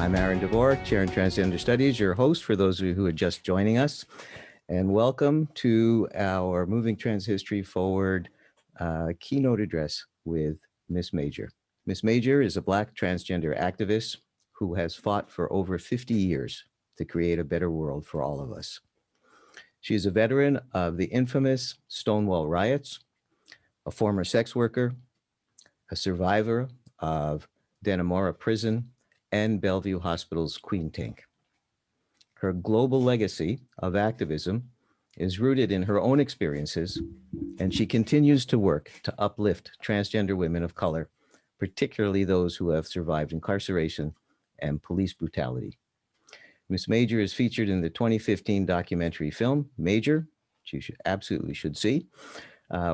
I'm Aaron DeVore, Chair in Transgender Studies, your host for those of you who are just joining us. And welcome to our Moving Trans History Forward keynote address with Miss Major. Miss Major is a Black transgender activist who has fought for over 50 years to create a better world for all of us. She is a veteran of the infamous Stonewall riots, a former sex worker, a survivor of Dannemora Prison, and Bellevue Hospital's Queen Tank. Her global legacy of activism is rooted in her own experiences, and she continues to work to uplift transgender women of color, particularly those who have survived incarceration and police brutality. Miss Major is featured in the 2015 documentary film, Major, which you absolutely should see,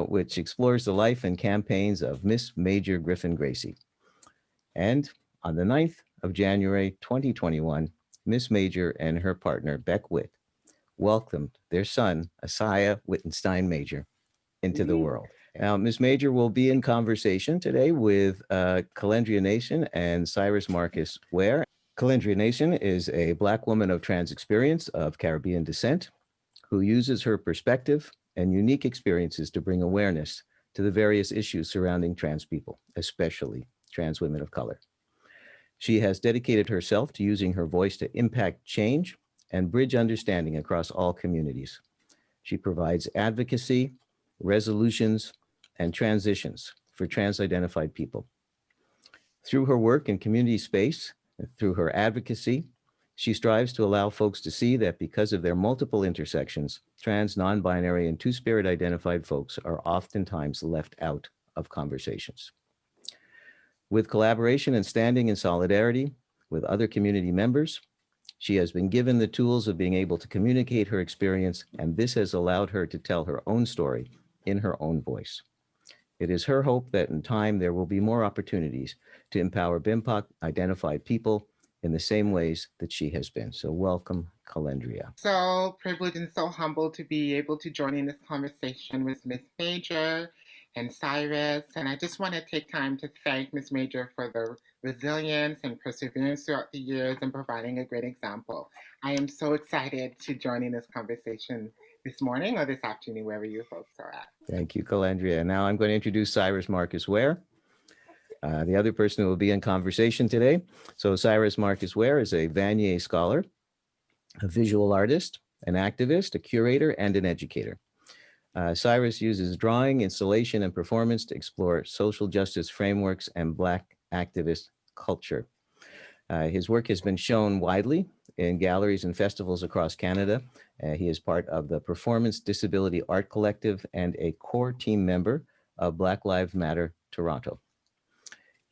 which explores the life and campaigns of Miss Major Griffin Gracie. And on the 9th of January, 2021, Miss Major and her partner, Beck Witt, welcomed their son, Asaya Wittenstein Major, into the world. Now, Miss Major will be in conversation today with Kelendria Nation and Syrus Marcus Ware. Kelendria Nation is a Black woman of trans experience of Caribbean descent who uses her perspective and unique experiences to bring awareness to the various issues surrounding trans people, especially trans women of color. She has dedicated herself to using her voice to impact change and bridge understanding across all communities. She provides advocacy, resolutions, and transitions for trans-identified people. Through her work in community space, through her advocacy, she strives to allow folks to see that because of their multiple intersections, trans, non-binary, and two-spirit identified folks are oftentimes left out of conversations. With collaboration and standing in solidarity with other community members, she has been given the tools of being able to communicate her experience, and this has allowed her to tell her own story in her own voice. It is her hope that in time there will be more opportunities to empower BIMPOC identified people in the same ways that she has been. So welcome, Kelendria. So privileged and so humbled to be able to join in this conversation with Ms. Major and Syrus. And I just want to take time to thank Ms. Major for the resilience and perseverance throughout the years and providing a great example. I am so excited to join in this conversation this morning or this afternoon, wherever you folks are at. Thank you, Kelendria. Now I'm going to introduce Syrus Marcus Ware, the other person who will be in conversation today. So Syrus Marcus Ware is a Vanier scholar, a visual artist, an activist, a curator, and an educator. Syrus uses drawing, installation, and performance to explore social justice frameworks and Black activist culture. His work has been shown widely in galleries and festivals across Canada. He is part of the Performance Disability Art Collective and a core team member of Black Lives Matter Toronto.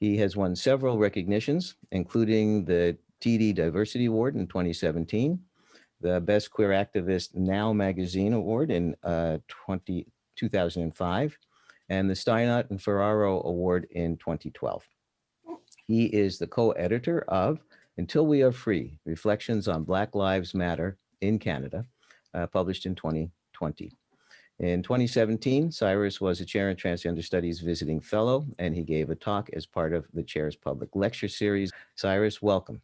He has won several recognitions, including the TD Diversity Award in 2017, the Best Queer Activist Now Magazine Award in 2005, and the Steinert and Ferraro Award in 2012. He is the co-editor of Until We Are Free, Reflections on Black Lives Matter in Canada, published in 2020. In 2017, Syrus was a Chair in Transgender Studies visiting fellow, and he gave a talk as part of the Chair's public lecture series. Syrus, welcome.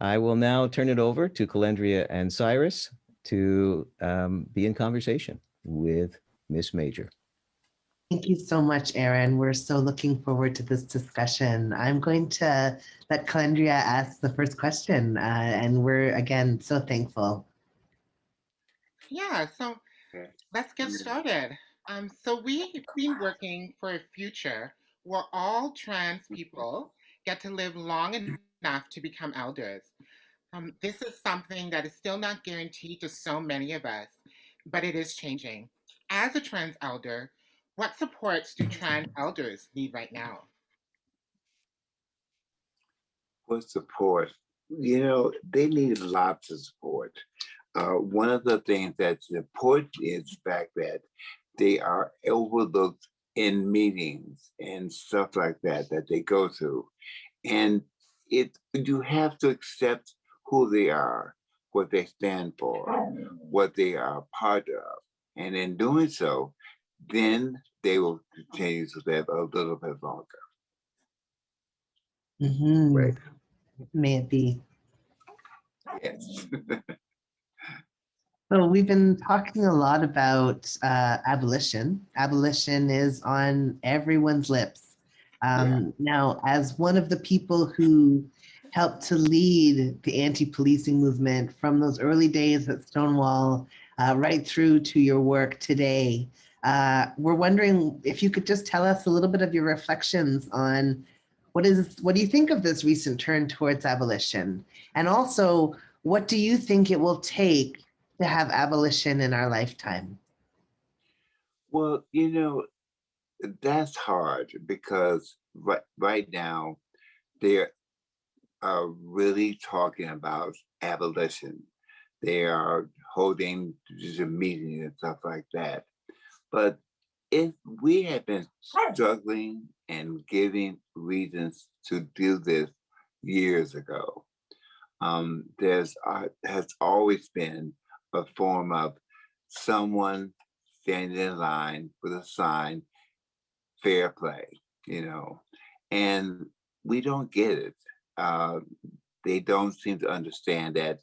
I will now turn it over to Kelendria and Syrus to be in conversation with Miss Major. Thank you so much, Aaron. We're so looking forward to this discussion. I'm going to let Kelendria ask the first question, and we're, again, so thankful. Yeah, so let's get started. So we've been working for a future where all trans people get to live long enough to become elders. This is something that is still not guaranteed to so many of us, but it is changing. As a trans elder, what supports do trans elders need right now? What support? You know, they need lots of support. One of the things that's important is the fact that they are overlooked in meetings and stuff like that they go through. And you have to accept who they are, what they stand for, what they are part of. And in doing so, then they will continue to live a little bit longer. Mhm. Right. May it be. Yes. So we've been talking a lot about abolition. Abolition is on everyone's lips. Now, as one of the people who helped to lead the anti-policing movement from those early days at Stonewall right through to your work today, we're wondering if you could just tell us a little bit of your reflections on what do you think of this recent turn towards abolition? And also, what do you think it will take to have abolition in our lifetime? Well, that's hard because right now they are really talking about abolition. They are holding just a meeting and stuff like that. But if we have been struggling and giving reasons to do this years ago, there's has always been a form of someone standing in line with a sign, fair play, and we don't get it. Uh, they don't seem to understand that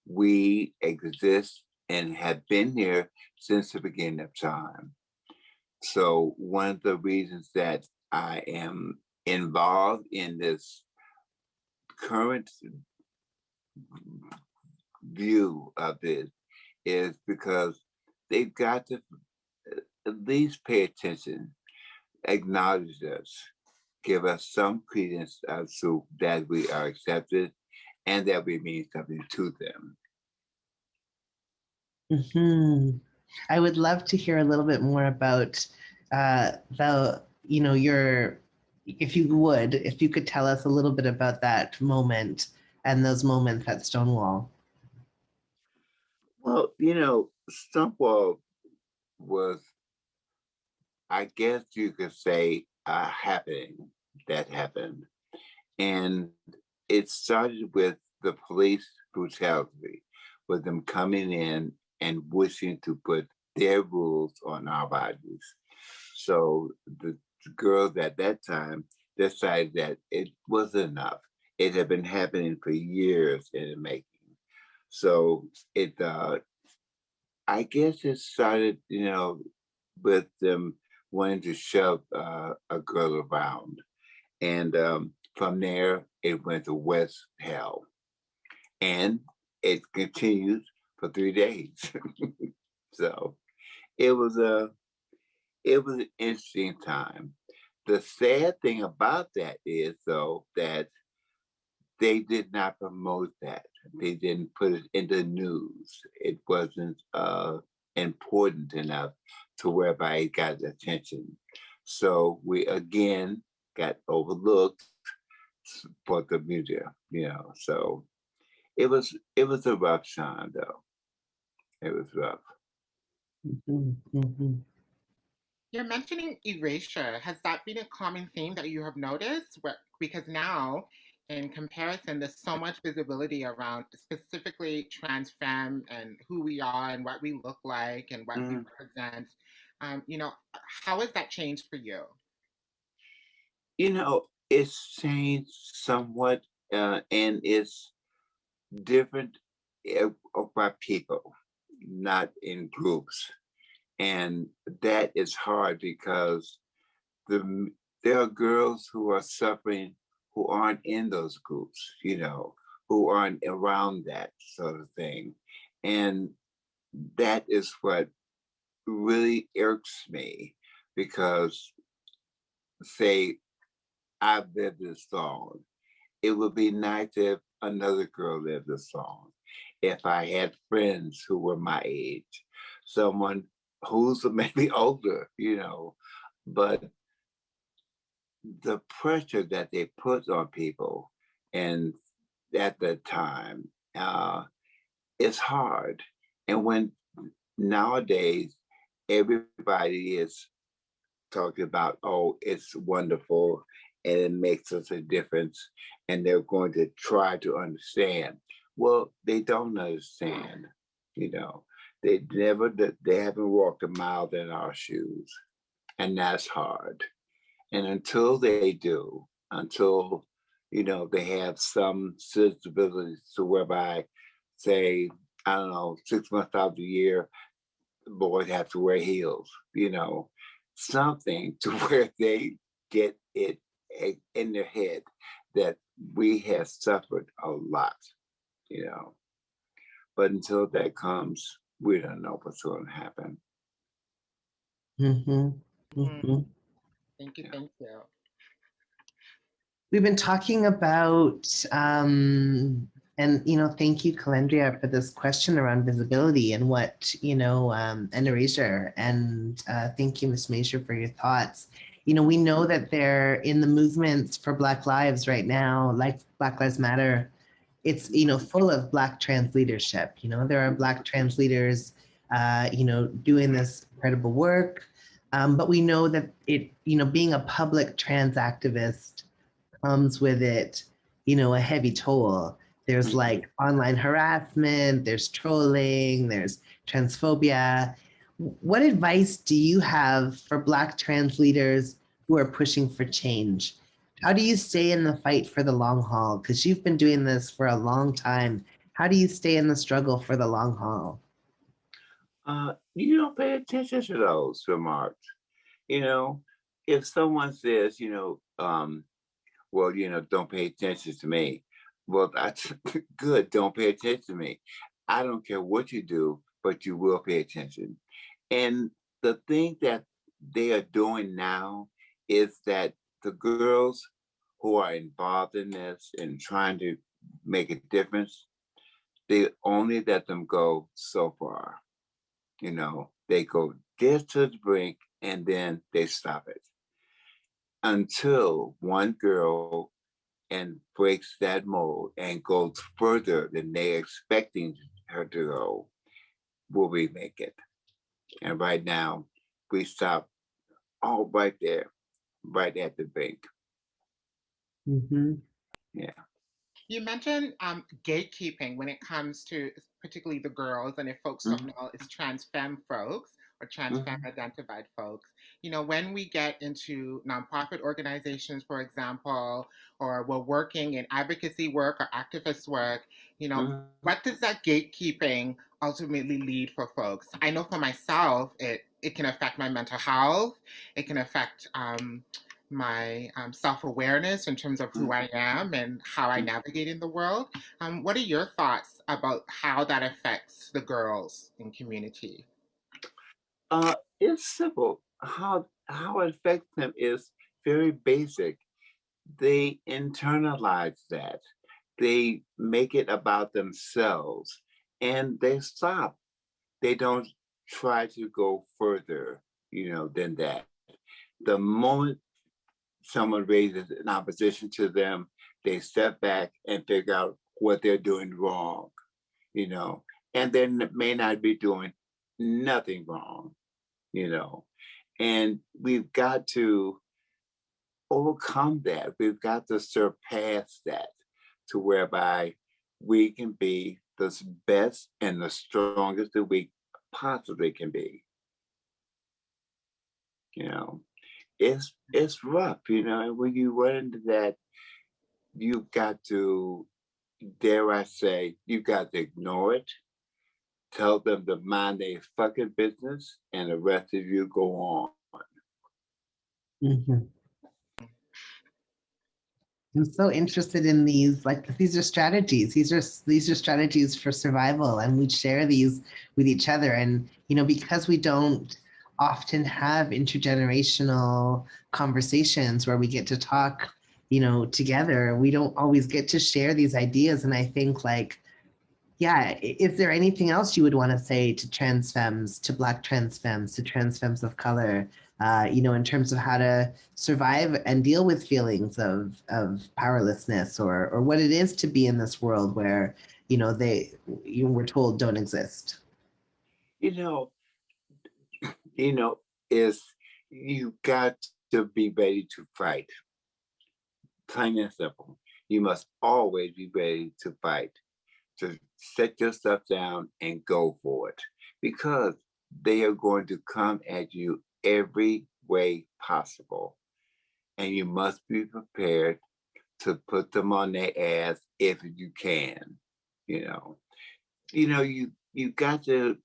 we exist and have been here since the beginning of time. So one of the reasons that I am involved in this current view of this is because they've got to at least pay attention, acknowledge us, give us some credence as to that we are accepted and that we mean something to them. Mhm. I would love to hear a little bit more about your, if you could tell us a little bit about that moment and those moments at Stonewall. Well, Stonewall was, I guess you could say, a happening that happened. And it started with the police brutality, with them coming in and wishing to put their rules on our bodies. So the girls at that time decided that it was enough. It had been happening for years in the making. So I guess it started, with them wanting to shove a girl around. And from there, it went to West Hell. And it continued for 3 days. So it was an interesting time. The sad thing about that is, though, that they did not promote that. They didn't put it in the news. It wasn't important enough to whereby it got attention. So we again got overlooked for the media. So it was a rough time though. It was rough. Mhm, mhm. You're mentioning erasure. Has that been a common theme that you have noticed? Because now, in comparison, there's so much visibility around specifically trans femme and who we are and what we look like and what we Mm. represent. How has that changed for you? It's changed somewhat, and it's different by people, not in groups. And that is hard because there are girls who are suffering who aren't in those groups, who aren't around that sort of thing. And that is what really irks me because, say, I've lived this long. It would be nice if another girl lived this long. If I had friends who were my age, someone who's maybe older, but the pressure that they put on people and at the time is hard. And when nowadays everybody is talking about, oh, it's wonderful and it makes us a difference, and they're going to try to understand. Well, they don't understand, you know. They haven't walked a mile in our shoes, and that's hard. And until they do, until They have some disabilities to whereby, say, I don't know, 6 months out of the year, the boys have to wear heels, something to where they get it in their head that we have suffered a lot, you know. But until that comes, we don't know what's going to happen. Mm-hmm. Mhm. Mm-hmm. Thank you. Yeah. Thank you. We've been talking about, and thank you, Kelendria, for this question around visibility and what, and erasure. And thank you, Ms. Major, for your thoughts. We know that they're in the movements for Black Lives right now, like Black Lives Matter. It's, full of Black trans leadership. There are Black trans leaders, doing this incredible work. But we know that being a public trans activist comes with it, a heavy toll. There's like online harassment, there's trolling, there's transphobia. What advice do you have for Black trans leaders who are pushing for change? How do you stay in the fight for the long haul? Because you've been doing this for a long time. How do you stay in the struggle for the long haul? You don't pay attention to those remarks. If someone says, well, don't pay attention to me. Well, that's good. Don't pay attention to me. I don't care what you do, but you will pay attention. And the thing that they are doing now is that the girls who are involved in this and trying to make a difference, they only let them go so far. They go just to the brink and then they stop it until one girl and breaks that mold and goes further than they're expecting her to go, will we make it? And right now, we stop all right there, right at the brink. Mm-hmm. Yeah. You mentioned gatekeeping when it comes to particularly the girls, and if folks don't Mhm. know, it's trans femme folks or trans femme Mhm. identified folks. When we get into nonprofit organizations, for example, or we're working in advocacy work or activist work, Mhm. what does that gatekeeping ultimately lead for folks? I know for myself, it can affect my mental health. It can affect my self awareness in terms of who I am and how I navigate in the world. What are your thoughts about how that affects the girls in community? It's simple. How it affects them is very basic. They internalize that. They make it about themselves and they stop. They don't try to go further, than that. The moment someone raises an opposition to them, they step back and figure out what they're doing wrong, you know, and they may not be doing nothing wrong, you know. And we've got to overcome that. We've got to surpass that to whereby we can be the best and the strongest that we possibly can be. You know, it's rough, and when you run into that, you've got to, dare I say, you've got to ignore it, tell them to mind their fucking business, and the rest of you go on. Mm-hmm. I'm so interested in these, like these are strategies. These are strategies for survival, and we share these with each other. And because we don't often have intergenerational conversations where we get to talk, together, we don't always get to share these ideas. And I think yeah, is there anything else you would want to say to trans femmes, to Black trans femmes, to trans femmes of color, in terms of how to survive and deal with feelings of powerlessness or what it is to be in this world where, we're told don't exist? You know, is you got to be ready to fight. Plain and simple. You must always be ready to fight, to set yourself down and go for it because they are going to come at you every way possible. And you must be prepared to put them on their ass if you can. You know, you got to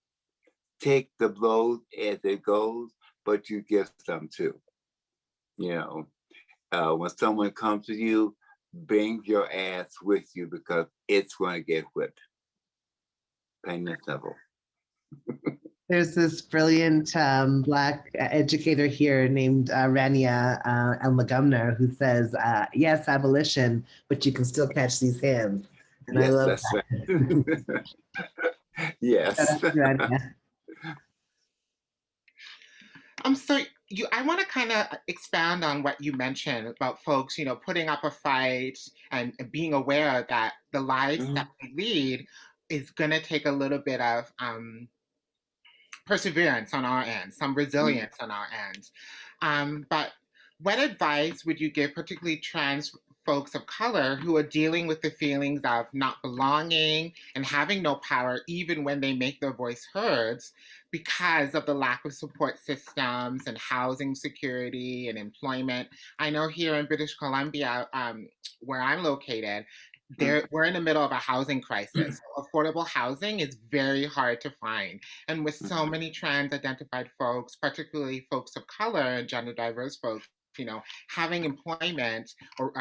take the blows as it goes, but you give some too. You know, when someone comes to you, bring your ass with you because it's going to get whipped. Plain and simple. There's this brilliant Black educator here named Rania El-Magumner who says, yes, abolition, but you can still catch these hands. And Yes, I love that's that. right. Yes. Shout out to Rania. So I want to kind of expound on what you mentioned about folks, putting up a fight and being aware that the lives that we lead is going to take a little bit of perseverance on our end, some resilience on our end. But what advice would you give, particularly trans folks of color who are dealing with the feelings of not belonging and having no power, even when they make their voice heard, because of the lack of support systems and housing security and employment? I know here in British Columbia, where I'm located, we're in the middle of a housing crisis. Affordable housing is very hard to find. And with so many trans identified folks, particularly folks of color and gender diverse folks, having employment or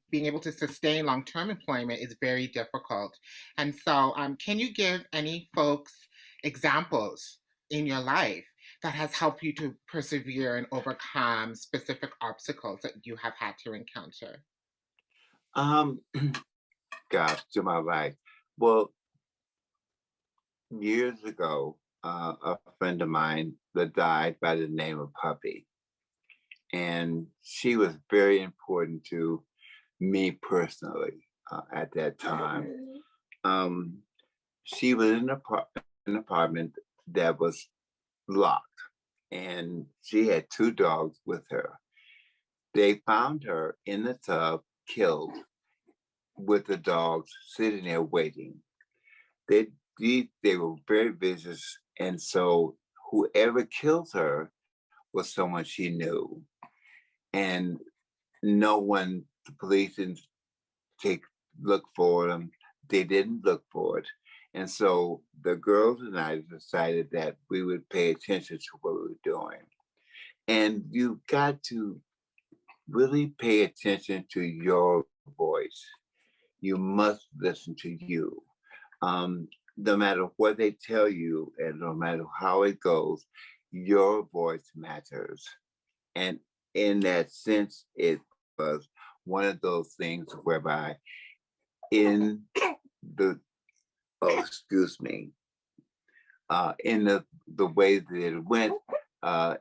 being able to sustain long-term employment is very difficult. And so can you give any folks examples in your life that has helped you to persevere and overcome specific obstacles that you have had to encounter? Gosh, to my life. Well, years ago, a friend of mine that died by the name of Puppy. And she was very important to me personally at that time. She was in an apartment that was locked, and she had 2 dogs with her. They found her in the tub, killed, with the dogs sitting there waiting. They were very vicious, and so whoever killed her was someone she knew. And no one, the police didn't look for them. They didn't look for it. And so the girls and I decided that we would pay attention to what we were doing. And you got to really pay attention to your voice. You must listen to you. No matter what they tell you and no matter how it goes, your voice matters. And in that sense, it was one of those things whereby in the, in the way that it went,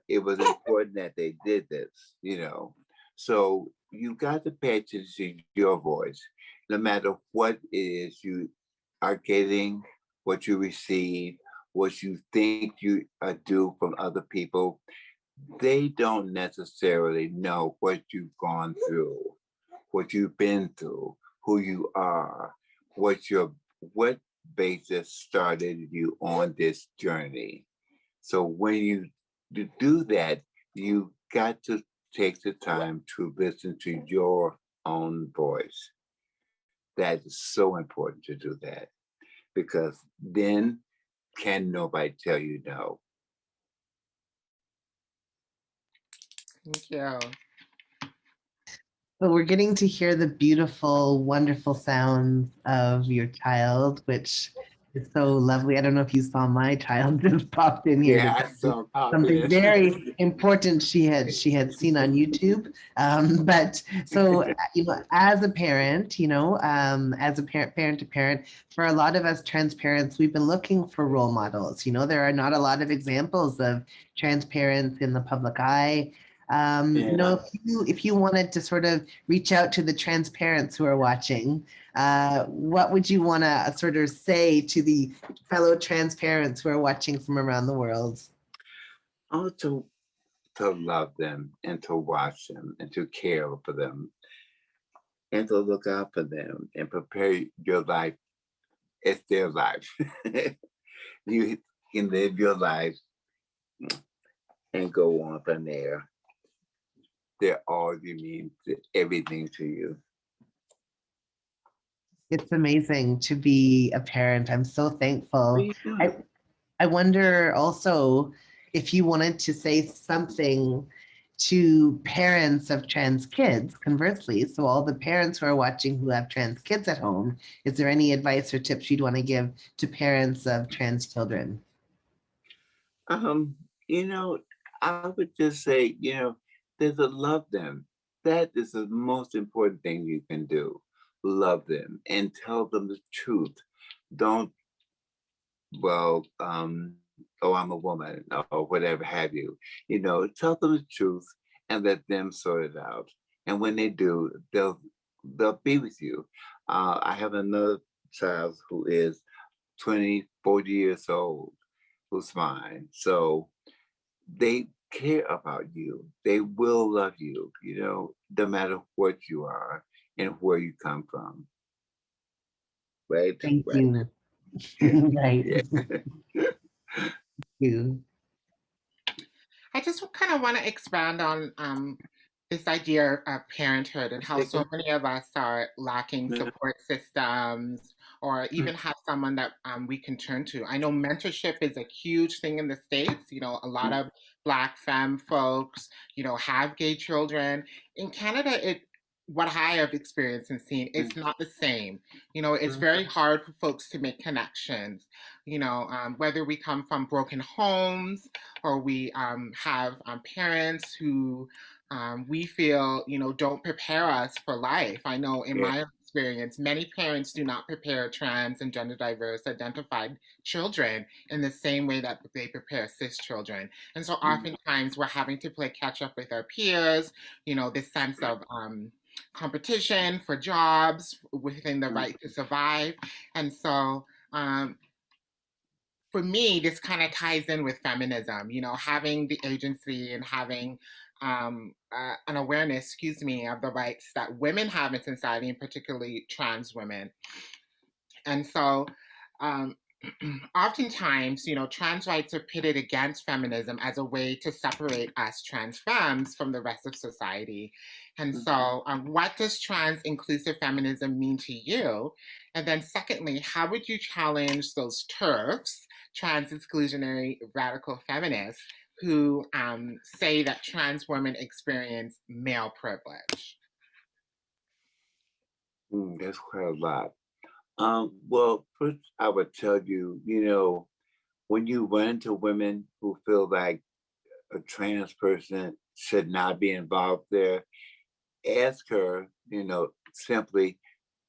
it was important that they did this, So you got to pay attention to your voice, no matter what it is you are getting, what you receive, what you think you do from other people. They don't necessarily know what you've gone through, what you've been through, who you are, what basis started you on this journey. So when you do that, you got to take the time to listen to your own voice. That is so important to do that, because then can nobody tell you no. Thank you. But we're getting to hear the beautiful, wonderful sounds of your child, which is so lovely. I don't know if you saw my child just popped in here. Yeah, I saw something very important she had seen on YouTube. But so as a parent, as a parent to parent, for a lot of us trans parents, we've been looking for role models. There are not a lot of examples of trans parents in the public eye. If you wanted to sort of reach out to the trans parents who are watching, what would you want to sort of say to the fellow trans parents who are watching from around the world? Oh, to love them and to watch them and to care for them and to look out for them and prepare your life. It's their life. You can live your life and go on from there. They're all you mean, everything to you. It's amazing to be a parent. I'm so What are thankful. you I, doing? I wonder also if you wanted to say something to parents of trans kids, conversely. So, all the parents who are watching who have trans kids at home, is there any advice or tips you'd want to give to parents of trans children? Um, you know, I would just say, there's a love them. That is the most important thing you can do. Love them and tell them the truth. Don't, well, oh, I'm a woman or whatever have you. Tell them the truth and let them sort it out. And when they do, they'll be with you. I have another child who is 20, 40 years old, who's mine. So they care about you. They will love you, no matter what you are and where you come from. Right? Thank Right. you. Right. Yeah. Thank you. I just kind of want to expand on this idea of parenthood and how so many of us are lacking support systems or even have someone that we can turn to. I know mentorship is a huge thing in the States. A lot of Black femme folks, have gay children. In Canada, what I have experienced and seen, it's not the same. It's very hard for folks to make connections. Whether we come from broken homes or we have parents who we feel, don't prepare us for life. I know in Yeah. my experience, many parents do not prepare trans and gender diverse identified children in the same way that they prepare cis children. And so oftentimes we're having to play catch up with our peers, this sense of competition for jobs within the right to survive. And so um, for me, this kind of ties in with feminism, having the agency and having an awareness, of the rights that women have in society, and particularly trans women. And so, um, oftentimes, trans rights are pitted against feminism as a way to separate us trans femmes from the rest of society. And so, what does trans inclusive feminism mean to you? And then, secondly, how would you challenge those TERFs, trans exclusionary radical feminists, who say that trans women experience male privilege? That's quite a lot. Well, first I would tell you, when you run into women who feel like a trans person should not be involved there, ask her, simply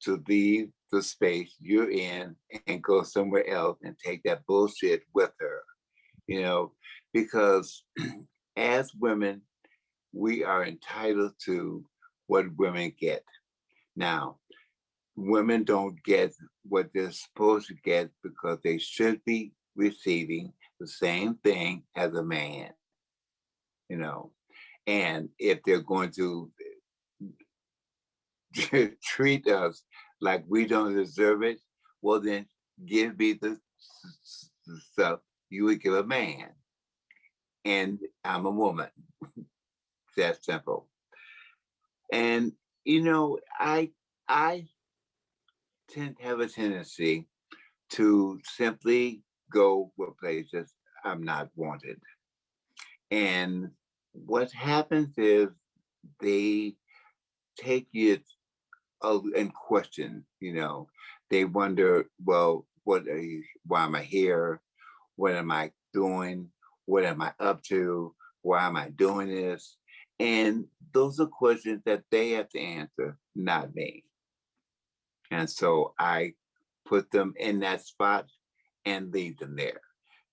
to leave the space you're in and go somewhere else and take that bullshit with her, you know, because as women, we are entitled to what women get. Now, women don't get what they're supposed to get because they should be receiving the same thing as a man, you know. And if they're going to treat us like we don't deserve it, well, then give me the stuff you would give a man. And I'm a woman. That simple. And I tend to have a tendency to simply go with places I'm not wanted. And what happens is they take it in question, They wonder, well, why am I here? What am I doing? What am I up to? Why am I doing this? And those are questions that they have to answer, not me. And so I put them in that spot and leave them there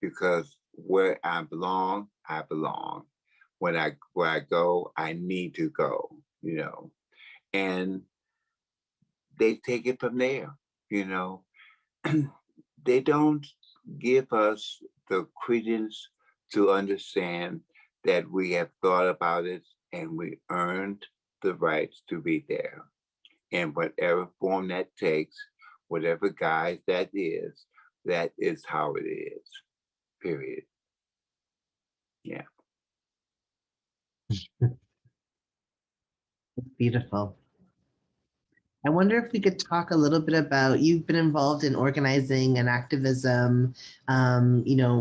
because where I belong, I belong. Where I go, I need to go. And they take it from there, you know. They don't give us the credence to understand that we have thought about it and we earned the rights to be there. In whatever form that takes, whatever guise that is how it is. Period. Yeah. Beautiful. I wonder if we could talk a little bit about, you've been involved in organizing and activism,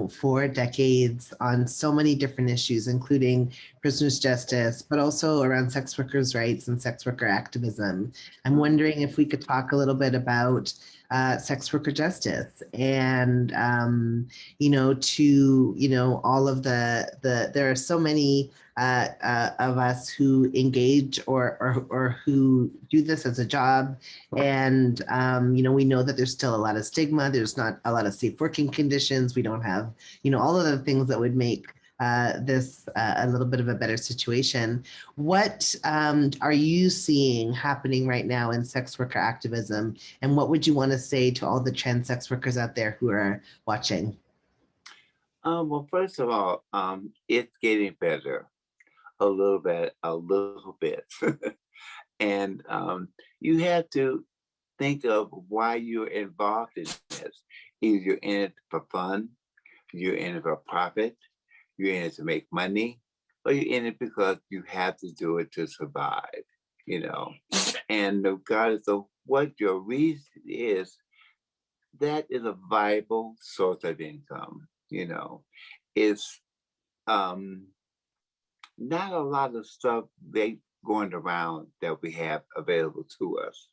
for decades on so many different issues, including prisoners' justice, but also around sex workers' rights and sex worker activism. I'm wondering if we could talk a little bit about sex worker justice and, all of there are so many of us who engage or who do this as a job. And, we know that there's still a lot of stigma. There's not a lot of safe working conditions. We don't have, all of the things that would make this a little bit of a better situation. What are you seeing happening right now in sex worker activism? And what would you want to say to all the trans sex workers out there who are watching? Well, first of all, it's getting better a little bit. And you have to think of why you're involved in this. Either you're in it for fun, you're in it for profit, you're in it to make money, or you're in it because you have to do it to survive, And regardless of what your reason is, that is a viable source of income, It's not a lot of stuff they going around that we have available to us,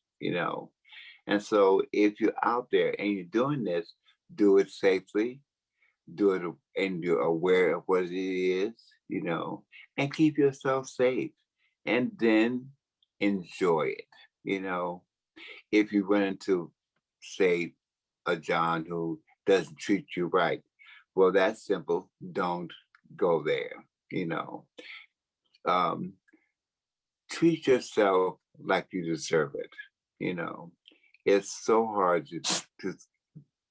And so if you're out there and you're doing this, do it safely, do it and you're aware of what it is, and keep yourself safe and then enjoy it. If you run into, say, a John who doesn't treat you right, well, that's simple. Don't go there, treat yourself like you deserve it. It's so hard to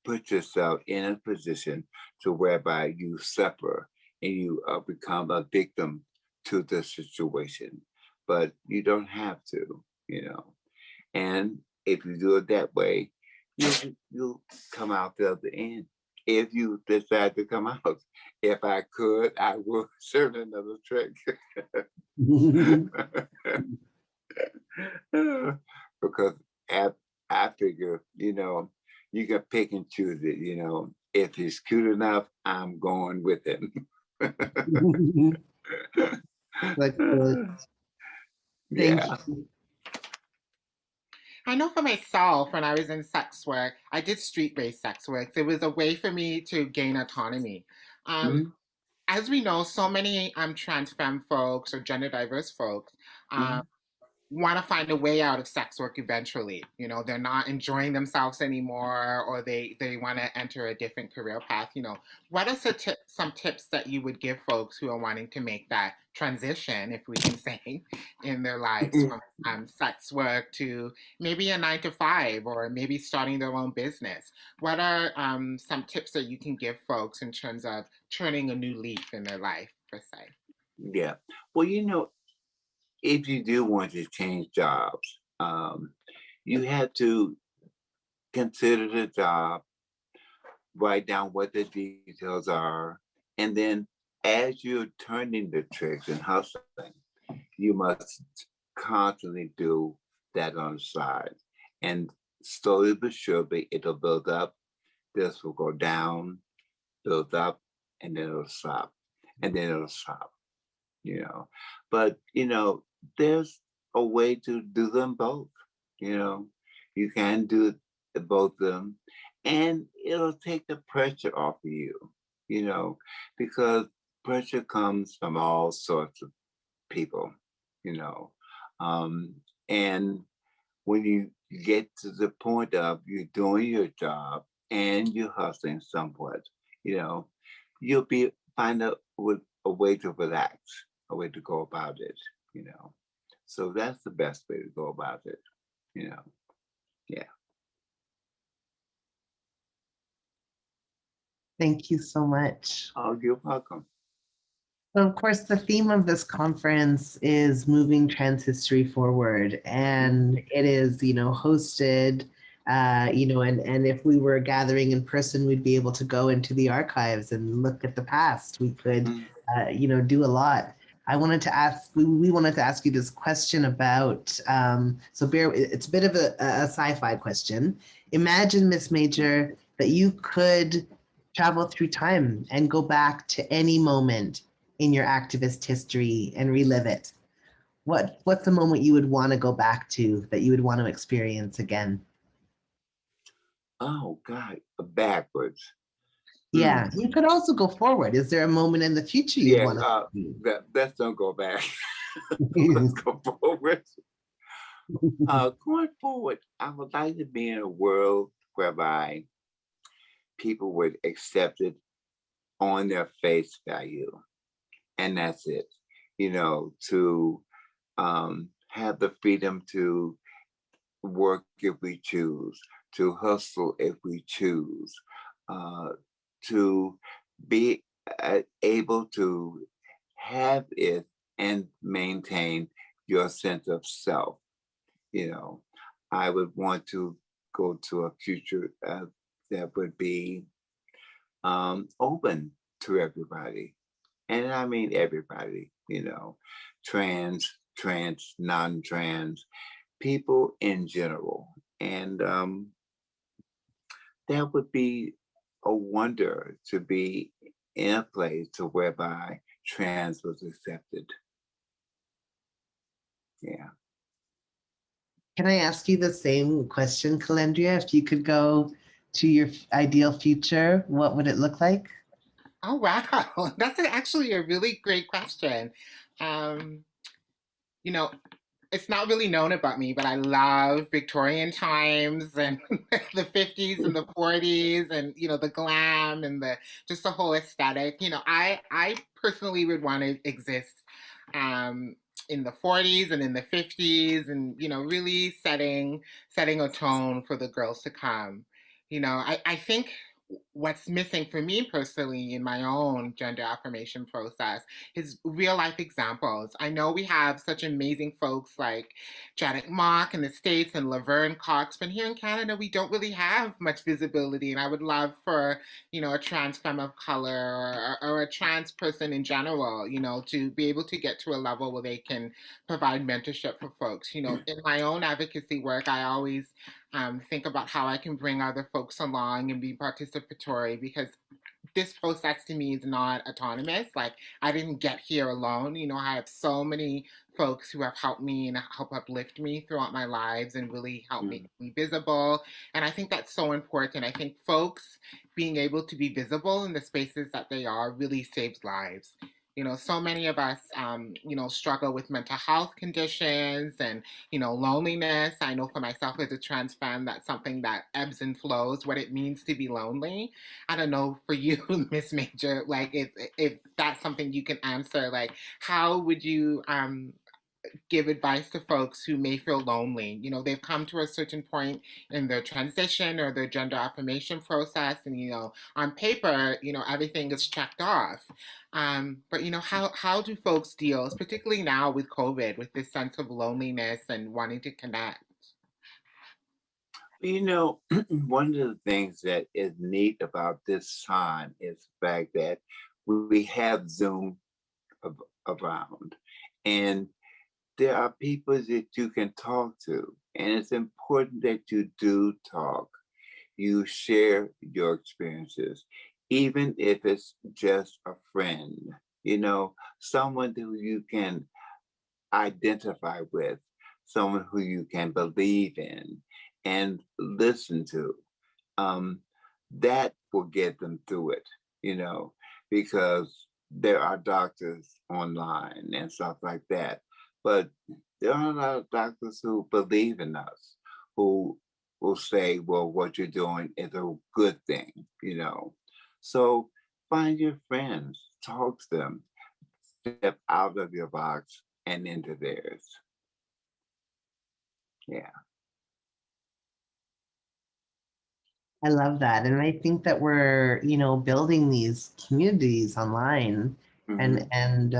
put yourself in a position to whereby you suffer and you become a victim to the situation, but you don't have to, And if you do it that way, you'll come out the other end. If you decide to come out, if I could, I would serve another trick. Because I figure, you can pick and choose it, If he's cute enough, I'm going with him. Thank Yeah. you. I know for myself, when I was in sex work, I did street-based sex work. It was a way for me to gain autonomy. As we know, so many trans femme folks or gender diverse folks want to find a way out of sex work eventually. They're not enjoying themselves anymore, or they want to enter a different career path. What are some tips that you would give folks who are wanting to make that transition, if we can say, in their lives from sex work to maybe a 9 to 5, or maybe starting their own business? What are some tips that you can give folks in terms of turning a new leaf in their life, per se? Yeah. Well, if you do want to change jobs, you have to consider the job, write down what the details are, and then as you're turning the tricks and hustling, you must constantly do that on the side. And slowly but surely, it'll build up. This will go down, build up, and then it'll stop. And then it'll stop, But, there's a way to do them both. You can do both of them, and it'll take the pressure off of you, because pressure comes from all sorts of people, and when you get to the point of you're doing your job and you're hustling somewhat, you'll find a way to relax, a way to go about it, So that's the best way to go about it, Yeah. Thank you so much. Oh, you're welcome. So of course, the theme of this conference is moving trans history forward, and it is, hosted, and if we were gathering in person, we'd be able to go into the archives and look at the past. We could, do a lot. I wanted to ask, we wanted to ask you this question about, so bear, it's a bit of a sci-fi question. Imagine, Miss Major, that you could travel through time and go back to any moment in your activist history and relive it. What's the moment you would want to go back to, that you would want to experience again? Oh God, backwards. Yeah, you could also go forward. Is there a moment in the future you'd Yeah, want to let's don't go back. do? Let's go forward. Going forward, I would like to be in a world whereby people would accept it on their face value, and that's it. You know, to have the freedom to work if we choose, to hustle if we choose, to be able to have it and maintain your sense of self. You know, I would want to go to a future that would be open to everybody. And I mean everybody, you know, trans, non-trans, people in general. And that would be a wonder to be in a place to whereby trans was accepted. Yeah. Can I ask you the same question, Kelendria? If you could go to your ideal future, what would it look like? Oh, wow. That's actually a really great question. Um, you know, it's not really known about me, but I love Victorian times and the 50s and the 40s and, the glam and just the whole aesthetic. I personally would want to exist um, in the 40s and in the 50s and, really setting a tone for the girls to come. I think what's missing for me personally in my own gender affirmation process is real life examples. I know we have such amazing folks like Janet Mock in the States and Laverne Cox, but here in Canada, we don't really have much visibility. And I would love for, a trans femme of color or a trans person in general, to be able to get to a level where they can provide mentorship for folks. In my own advocacy work, I always think about how I can bring other folks along and be participatory because this process to me is not autonomous. Like I didn't get here alone. I have so many folks who have helped me and help uplift me throughout my lives and really help make me visible. And I think that's so important. I think folks being able to be visible in the spaces that they are really saves lives. So many of us, struggle with mental health conditions and, loneliness. I know for myself as a trans femme, that's something that ebbs and flows, what it means to be lonely. I don't know for you, Miss Major, like if that's something you can answer, like how would you give advice to folks who may feel lonely? They've come to a certain point in their transition or their gender affirmation process, and on paper, everything is checked off. But how do folks deal, particularly now with COVID, with this sense of loneliness and wanting to connect? One of the things that is neat about this time is the fact that we have Zoom around, and there are people that you can talk to, and it's important that you do talk. You share your experiences, even if it's just a friend, someone who you can identify with, someone who you can believe in and listen to. That will get them through it, because there are doctors online and stuff like that. But there are a lot of doctors who believe in us, who will say, well, what you're doing is a good thing, So find your friends, talk to them, step out of your box and into theirs. Yeah. I love that. And I think that we're, building these communities online and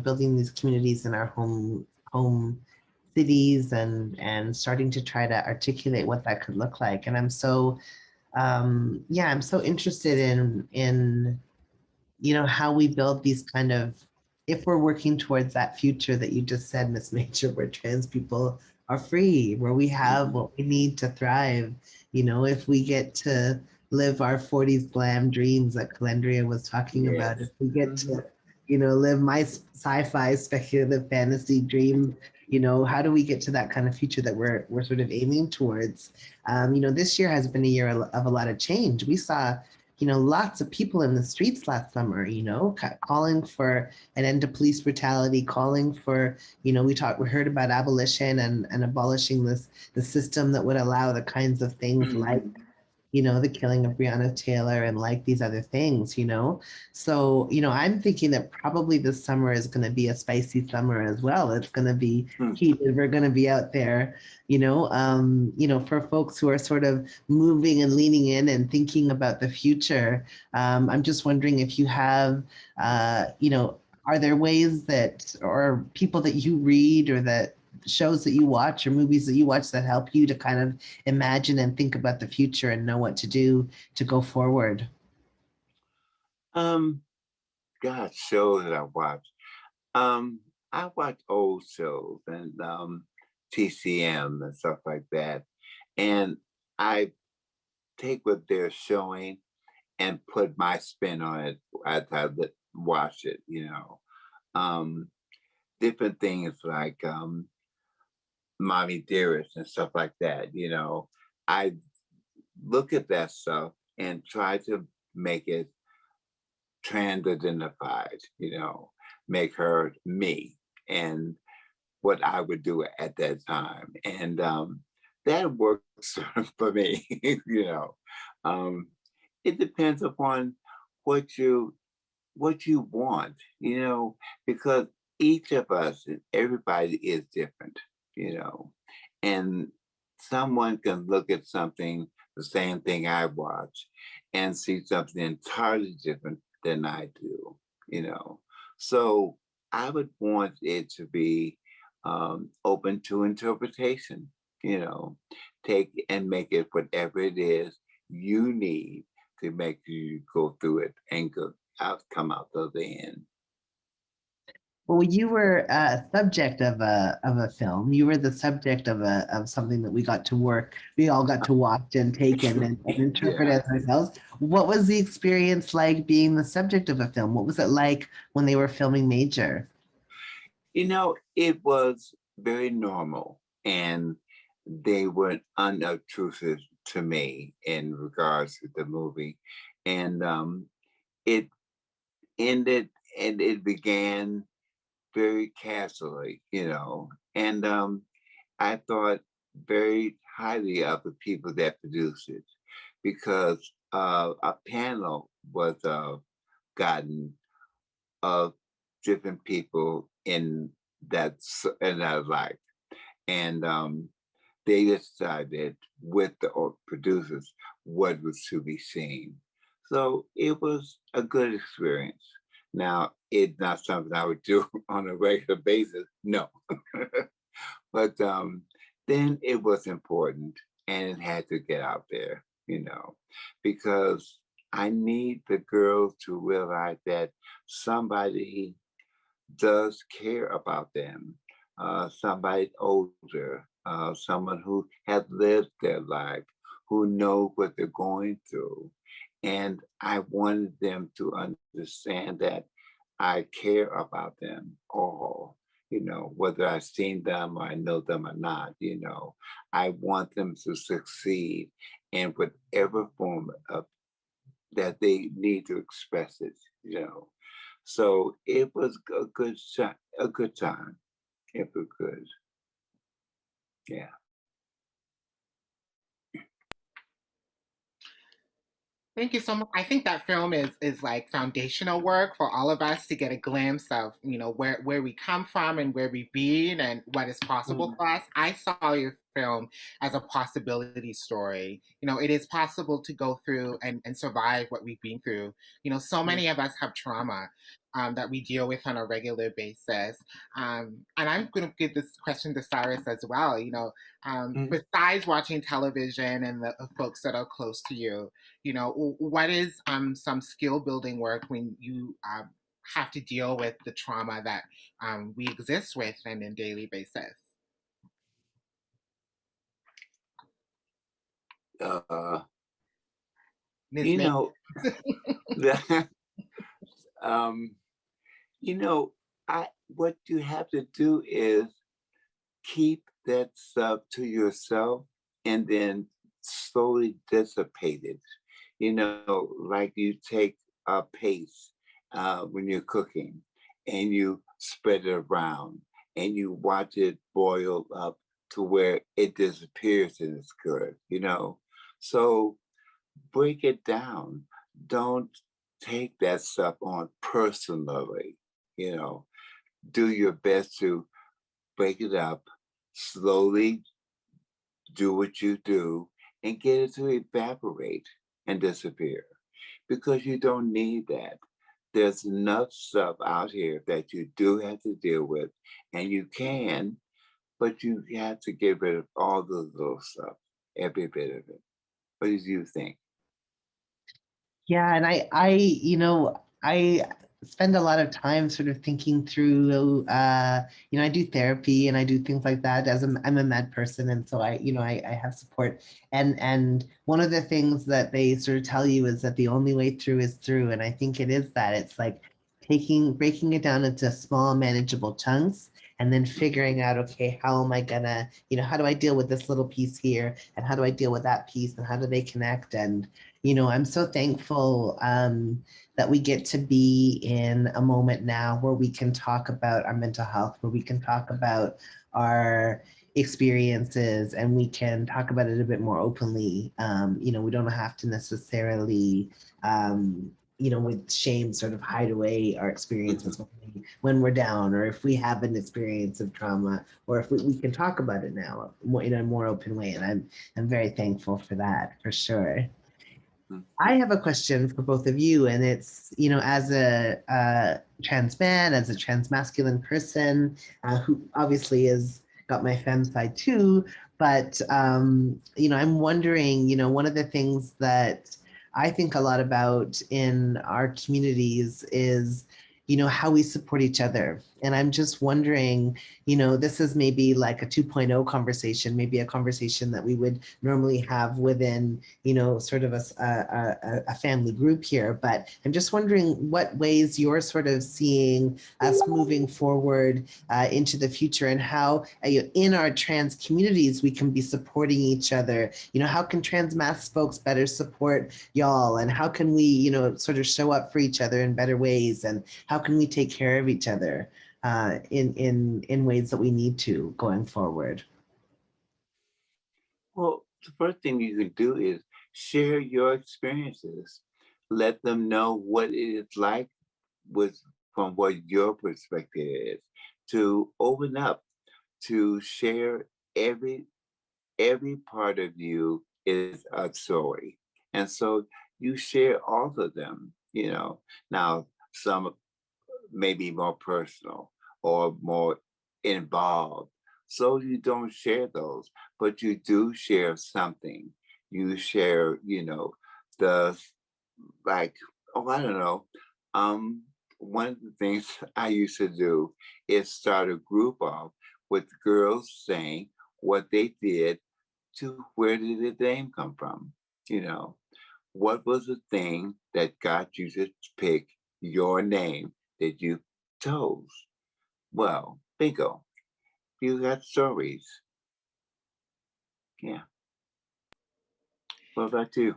building these communities in our home cities and starting to try to articulate what that could look like. And I'm so I'm so interested in how we build these kind of if we're working towards that future that you just said, Miss Major, where trans people are free, where we have what we need to thrive, if we get to live our 40s glam dreams that Kelendria was talking about, if we get to, live my sci-fi speculative fantasy dream, how do we get to that kind of future that we're sort of aiming towards? This year has been a year of a lot of change. We saw lots of people in the streets last summer, calling for an end to police brutality, calling for, we heard about abolition and abolishing the system that would allow the kinds of things like, the killing of Breonna Taylor and like these other things, So, I'm thinking that probably this summer is going to be a spicy summer as well. It's going to be heated. We're going to be out there, for folks who are sort of moving and leaning in and thinking about the future. I'm just wondering if you have, are there ways that, or people that you read or that shows that you watch or movies that you watch that help you to kind of imagine and think about the future and know what to do to go forward? God, shows that I watch. I watch old shows and TCM and stuff like that. And I take what they're showing and put my spin on it as I watch it, different things like Mommy Dearest and stuff like that, I look at that stuff and try to make it trans identified, make her me and what I would do at that time. And that works for me, it depends upon what you want, because each of us, everybody is different, and someone can look at something, the same thing I watch, and see something entirely different than I do, So I would want it to be open to interpretation, take and make it whatever it is you need to make you go through it and come out the other end. Well, you were a subject of a film. You were the subject of something that we all got to watch and take in and interpret as ourselves. What was the experience like being the subject of a film? What was it like when they were filming Major? It was very normal, and they were unobtrusive to me in regards to the movie. And it ended and it began very casually, and I thought very highly of the people that produced it because a panel was gotten of different people in that life, and they decided with the producers what was to be seen. So it was a good experience. Now, it's not something I would do on a regular basis, no. But then it was important and it had to get out there, because I need the girls to realize that somebody does care about them, somebody older, someone who has lived their life, who knows what they're going through. And I wanted them to understand that I care about them all, whether I've seen them or I know them or not, I want them to succeed in whatever form of that they need to express it. So it was a good time. It was good. Yeah. Thank you so much. I think that film is like foundational work for all of us to get a glimpse of, where we come from and where we've been and what is possible for us. I saw your film as a possibility story. It is possible to go through and survive what we've been through. So many of us have trauma that we deal with on a regular basis. And I'm going to give this question to Syrus as well. Besides watching television and the folks that are close to you, what is some skill building work when you have to deal with the trauma that we exist with on a daily basis. Miss You May. know, the, um, you know, what you have to do is keep that stuff to yourself and then slowly dissipate it. You know, like you take a paste when you're cooking and you spread it around and you watch it boil up to where it disappears and it's good, you know. So break it down. Don't take that stuff on personally, you know. Do your best to break it up, slowly do what you do, and get it to evaporate and disappear because you don't need that. There's enough stuff out here that you do have to deal with, and you can, but you have to get rid of all the little stuff, every bit of it. What do you think? Yeah, and I spend a lot of time sort of thinking through, I do therapy and I do things like that as I'm a med person. And so I have support. And one of the things that they sort of tell you is that the only way through is through. And I think it is that. It's like breaking it down into small, manageable chunks and then figuring out, okay, how am I gonna, how do I deal with this little piece here? And how do I deal with that piece? And how do they connect? And I'm so thankful that we get to be in a moment now where we can talk about our mental health, where we can talk about our experiences, and we can talk about it a bit more openly. We don't have to necessarily, with shame, sort of hide away our experiences when we're down, or if we have an experience of trauma, or if we can talk about it now in a more open way. And I'm very thankful for that, for sure. I have a question for both of you, and it's, as a trans man, as a trans masculine person, who obviously has got my femme side too, but, I'm wondering, one of the things that I think a lot about in our communities is, how we support each other. And I'm just wondering, this is maybe like a 2.0 conversation, maybe a conversation that we would normally have within, sort of a family group here. But I'm just wondering what ways you're sort of seeing us moving forward into the future, and how in our trans communities we can be supporting each other. How can trans mass folks better support y'all? And how can we, sort of show up for each other in better ways? And how can we take care of each other in ways that we need to going forward? Well, the first thing you can do is share your experiences. Let them know what it is like with from what your perspective is. To open up, to share every part of you is a story. And so you share all of them, Now some may be more personal or more involved. So you don't share those, but you do share something. You share, the like, oh, I don't know. One of the things I used to do is start a group off with girls saying what they did to where did the name come from? What was the thing that got you to pick your name that you chose? Well, bingo. You got stories. Yeah. What about you?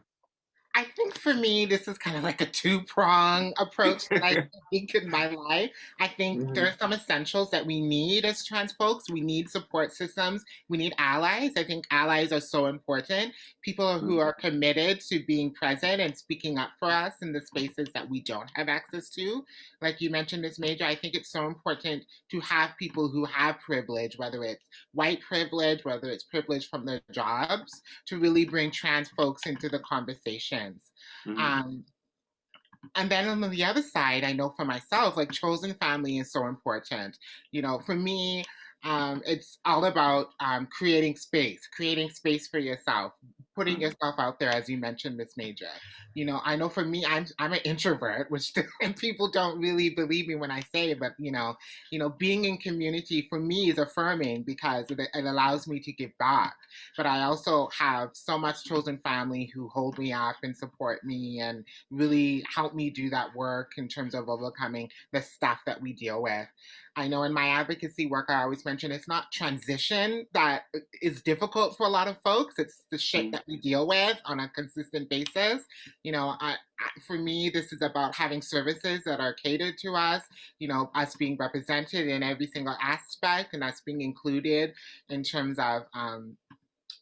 I think for me, this is kind of like a two-prong approach that I think in my life. I think there Mhm. are some essentials that we need as trans folks. We need support systems. We need allies. I think allies are so important. People who are committed to being present and speaking up for us in the spaces that we don't have access to. Like you mentioned, Ms. Major, I think it's so important to have people who have privilege, whether it's white privilege, whether it's privilege from their jobs, to really bring trans folks into the conversations. Mhm. Um, and then on the other side, I know for myself, like chosen family is so important. For me, it's all about creating space for yourself, putting yourself out there, as you mentioned, Miss Major. You know, I know for me, I'm an introvert, which and people don't really believe me when I say it, but being in community for me is affirming because it allows me to give back. But I also have so much chosen family who hold me up and support me and really help me do that work in terms of overcoming the stuff that we deal with. I know in my advocacy work, I always mention it's not transition that is difficult for a lot of folks. It's the shit that we deal with on a consistent basis. For me, this is about having services that are catered to us, us being represented in every single aspect and us being included in terms of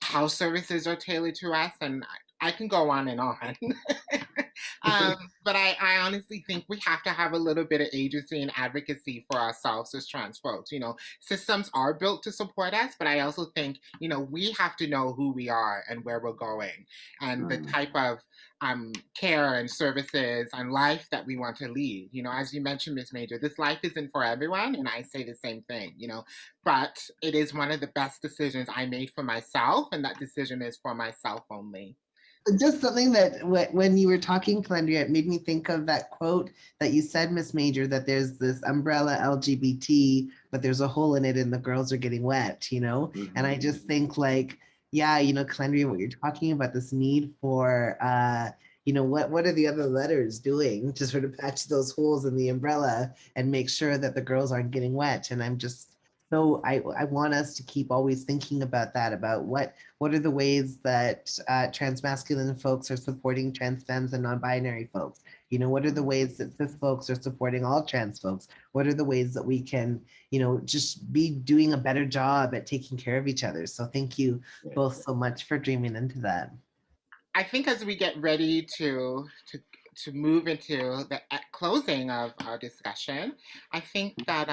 how services are tailored to us. And I can go on and on. But I honestly think we have to have a little bit of agency and advocacy for ourselves as trans folks. Systems are built to support us, but I also think, we have to know who we are and where we're going and the type of care and services and life that we want to lead. As you mentioned, Ms. Major, this life isn't for everyone, and I say the same thing, but it is one of the best decisions I made for myself, and that decision is for myself only. Just something that when you were talking, Kelendria, it made me think of that quote that you said, Miss Major, that there's this umbrella LGBT, but there's a hole in it and the girls are getting wet, Mm-hmm. And I just think like, yeah, Kelendria, what you're talking about, this need for, what are the other letters doing to sort of patch those holes in the umbrella and make sure that the girls aren't getting wet? And I'm just, so I want us to keep always thinking about that, about what are the ways that transmasculine folks are supporting trans femmes and non-binary folks? What are the ways that cis folks are supporting all trans folks? What are the ways that we can, just be doing a better job at taking care of each other? So thank you both so much for dreaming into that. I think as we get ready to move into the closing of our discussion, I think that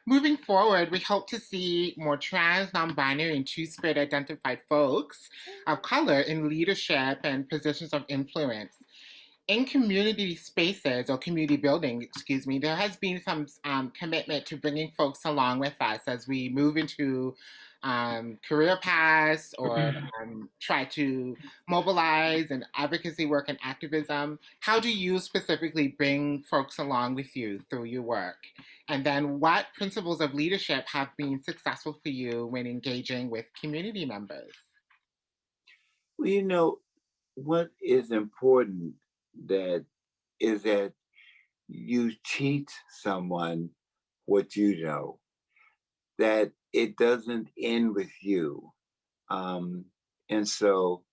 moving forward, we hope to see more trans, non-binary, and two-spirit identified folks of color in leadership and positions of influence. In community spaces or community building, excuse me, there has been some commitment to bringing folks along with us as we move into career paths or try to mobilize and advocacy work and activism. How do you specifically bring folks along with you through your work? And then what principles of leadership have been successful for you when engaging with community members? Well, what is important is that you teach someone what you know, that it doesn't end with you. And so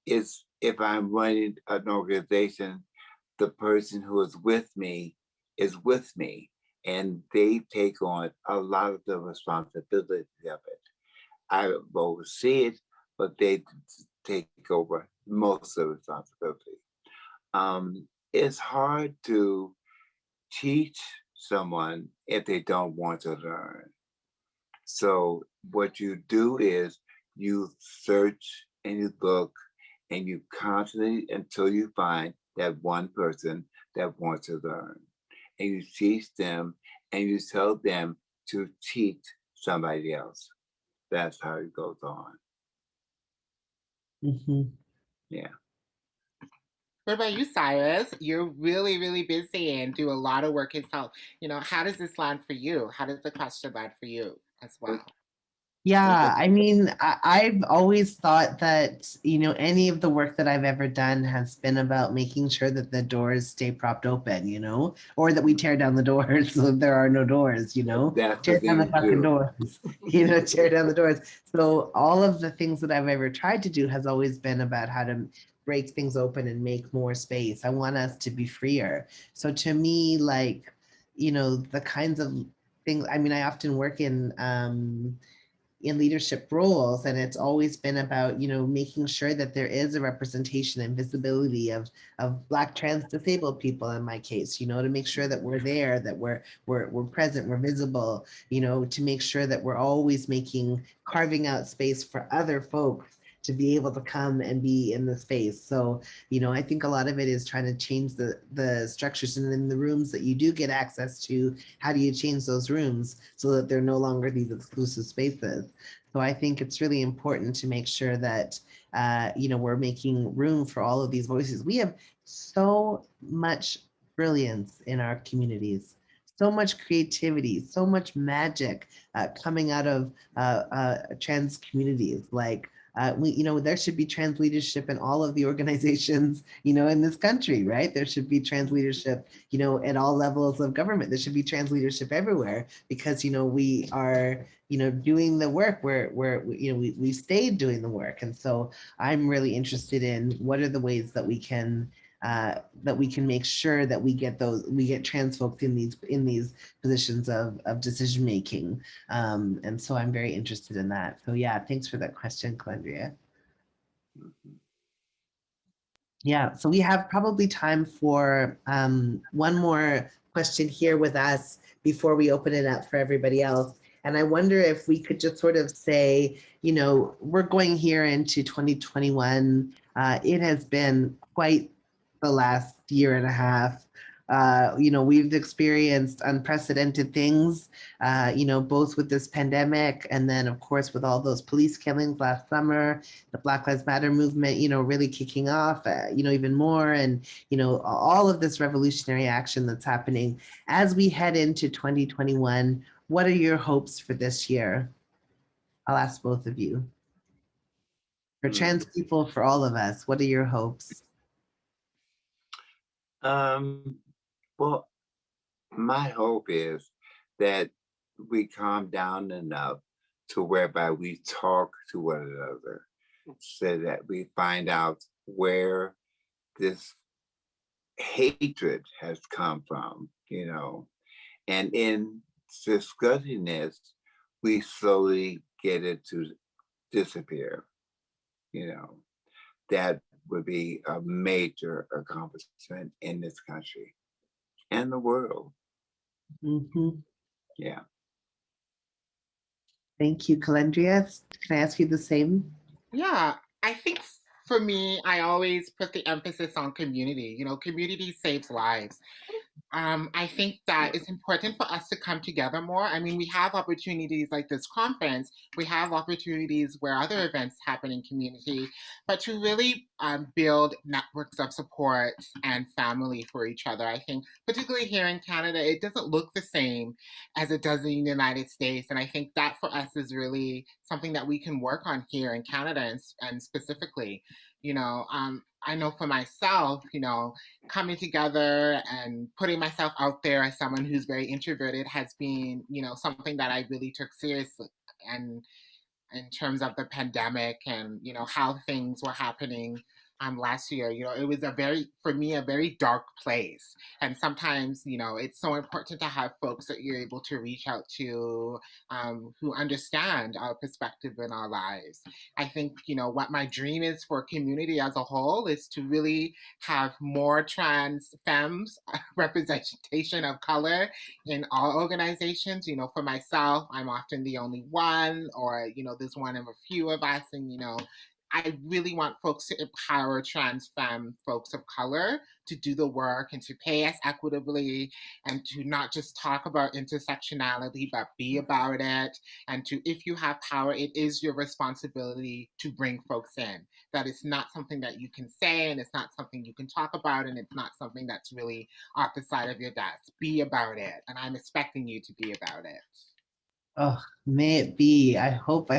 if I'm running an organization, the person who is with me, and they take on a lot of the responsibility of it. I oversee it, but they take over most of the responsibility. It's hard to teach someone if they don't want to learn. So what you do is you search and you look and you constantly until you find that one person that wants to learn. And you teach them and you tell them to teach somebody else. That's how it goes on. Mm-hmm. Yeah. What about you, Syrus? You're really, really busy and do a lot of work yourself. How does this land for you? How does the question land for you as well? Yeah, I mean, I've always thought that, any of the work that I've ever done has been about making sure that the doors stay propped open, or that we tear down the doors so there are no doors, That's tear down the fucking doors. tear down the doors. So all of the things that I've ever tried to do has always been about how to break things open and make more space. I want us to be freer. So to me, like, the kinds of things, I mean, I often work in leadership roles, and it's always been about making sure that there is a representation and visibility of Black trans disabled people, in my case, to make sure that we're there, that we're present, we're visible, to make sure that we're always carving out space for other folks to be able to come and be in the space. So, I think a lot of it is trying to change the structures, and in the rooms that you do get access to, how do you change those rooms so that they're no longer these exclusive spaces? So I think it's really important to make sure that, we're making room for all of these voices. We have so much brilliance in our communities, so much creativity, so much magic coming out of trans communities. Like, there should be trans leadership in all of the organizations, in this country, right? There should be trans leadership, at all levels of government. There should be trans leadership everywhere because, we are, doing the work where we stayed doing the work. And so I'm really interested in what are the ways that we can make sure that we get trans folks in these positions of decision making. And so I'm very interested in that. So yeah, thanks for that question, Kelendria. Yeah, so we have probably time for one more question here with us before we open it up for everybody else. And I wonder if we could just sort of say, we're going here into 2021. It has been quite the last year and a half. We've experienced unprecedented things, both with this pandemic and then, of course, with all those police killings last summer, the Black Lives Matter movement, really kicking off, even more, and, all of this revolutionary action that's happening. As we head into 2021, what are your hopes for this year? I'll ask both of you. For trans people, for all of us, what are your hopes? Well, my hope is that we calm down enough to whereby we talk to one another so that we find out where this hatred has come from, and in discussing this, we slowly get it to disappear, that would be a major accomplishment in this country and the world. Mm-hmm. Yeah. Thank you, Kelendria. Can I ask you the same? Yeah, I think for me, I always put the emphasis on community. Community saves lives. I think that it's important for us to come together more. I mean, we have opportunities like this conference, we have opportunities where other events happen in community, but to really build networks of support and family for each other. I think, particularly here in Canada, it doesn't look the same as it does in the United States. And I think that for us is really something that we can work on here in Canada and specifically. I know for myself, coming together and putting myself out there as someone who's very introverted has been, something that I really took seriously. And in terms of the pandemic and, how things were happening last year, it was for me, a very dark place. And sometimes, it's so important to have folks that you're able to reach out to who understand our perspective in our lives. I think, what my dream is for community as a whole is to really have more trans femmes representation of color in all organizations. For myself, I'm often the only one, or, there's one of a few of us, and, I really want folks to empower trans femme folks of color to do the work and to pay us equitably and to not just talk about intersectionality, but be about it. And to, if you have power, it is your responsibility to bring folks in. That it's not something that you can say, and it's not something you can talk about, and it's not something that's really off the side of your desk. Be about it. And I'm expecting you to be about it. Oh, may it be. I hope.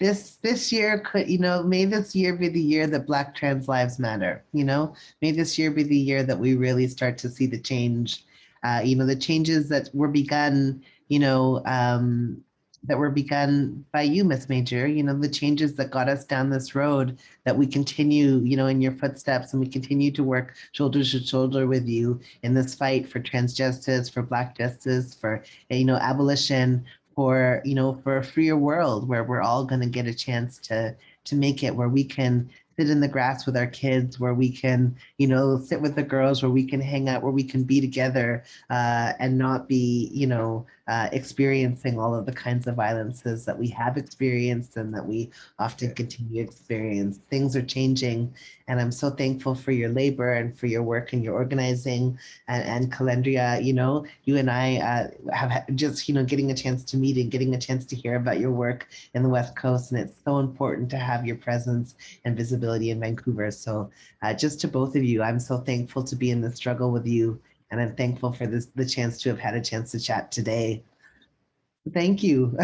This year could, may this year be the year that Black trans lives matter, may this year be the year that we really start to see the change, the changes that were begun, that were begun by you, Miss Major, the changes that got us down this road, that we continue, in your footsteps, and we continue to work shoulder to shoulder with you in this fight for trans justice, for Black justice, for, abolition, for, for a freer world where we're all going to get a chance to make it, where we can sit in the grass with our kids, where we can, you know, sit with the girls, where we can hang out, where we can be together, and not be, you know, experiencing all of the kinds of violences that we have experienced and that we often continue to experience. Things are changing, and I'm so thankful for your labor and for your work and your organizing. And Kelendria, you know, you and I have just, you know, getting a chance to meet and getting a chance to hear about your work in the West Coast, and it's so important to have your presence and visibility in Vancouver. So just to both of you, I'm so thankful to be in the struggle with you, and I'm thankful for the chance to have had a chance to chat today. Thank you.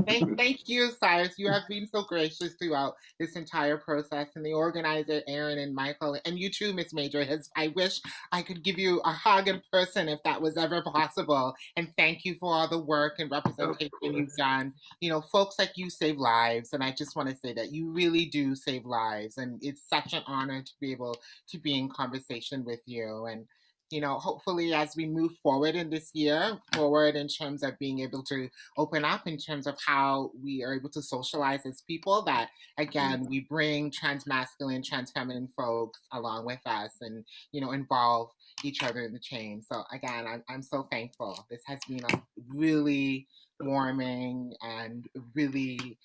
Thank you, Syrus. You have been so gracious throughout this entire process, and the organizer, Aaron and Michael, and you too, Miss Major. I wish I could give you a hug in person if that was ever possible. And thank you for all the work and representation you've done. You know, folks like you save lives, and I just want to say that you really do save lives, and it's such an honor to be able to be in conversation with you. And you know, hopefully, as we move forward in this year, forward in terms of being able to open up in terms of how we are able to socialize as people, that again we bring trans masculine, trans feminine folks along with us, and you know, involve each other in the change. So again, I'm so thankful. This has been a really warming and really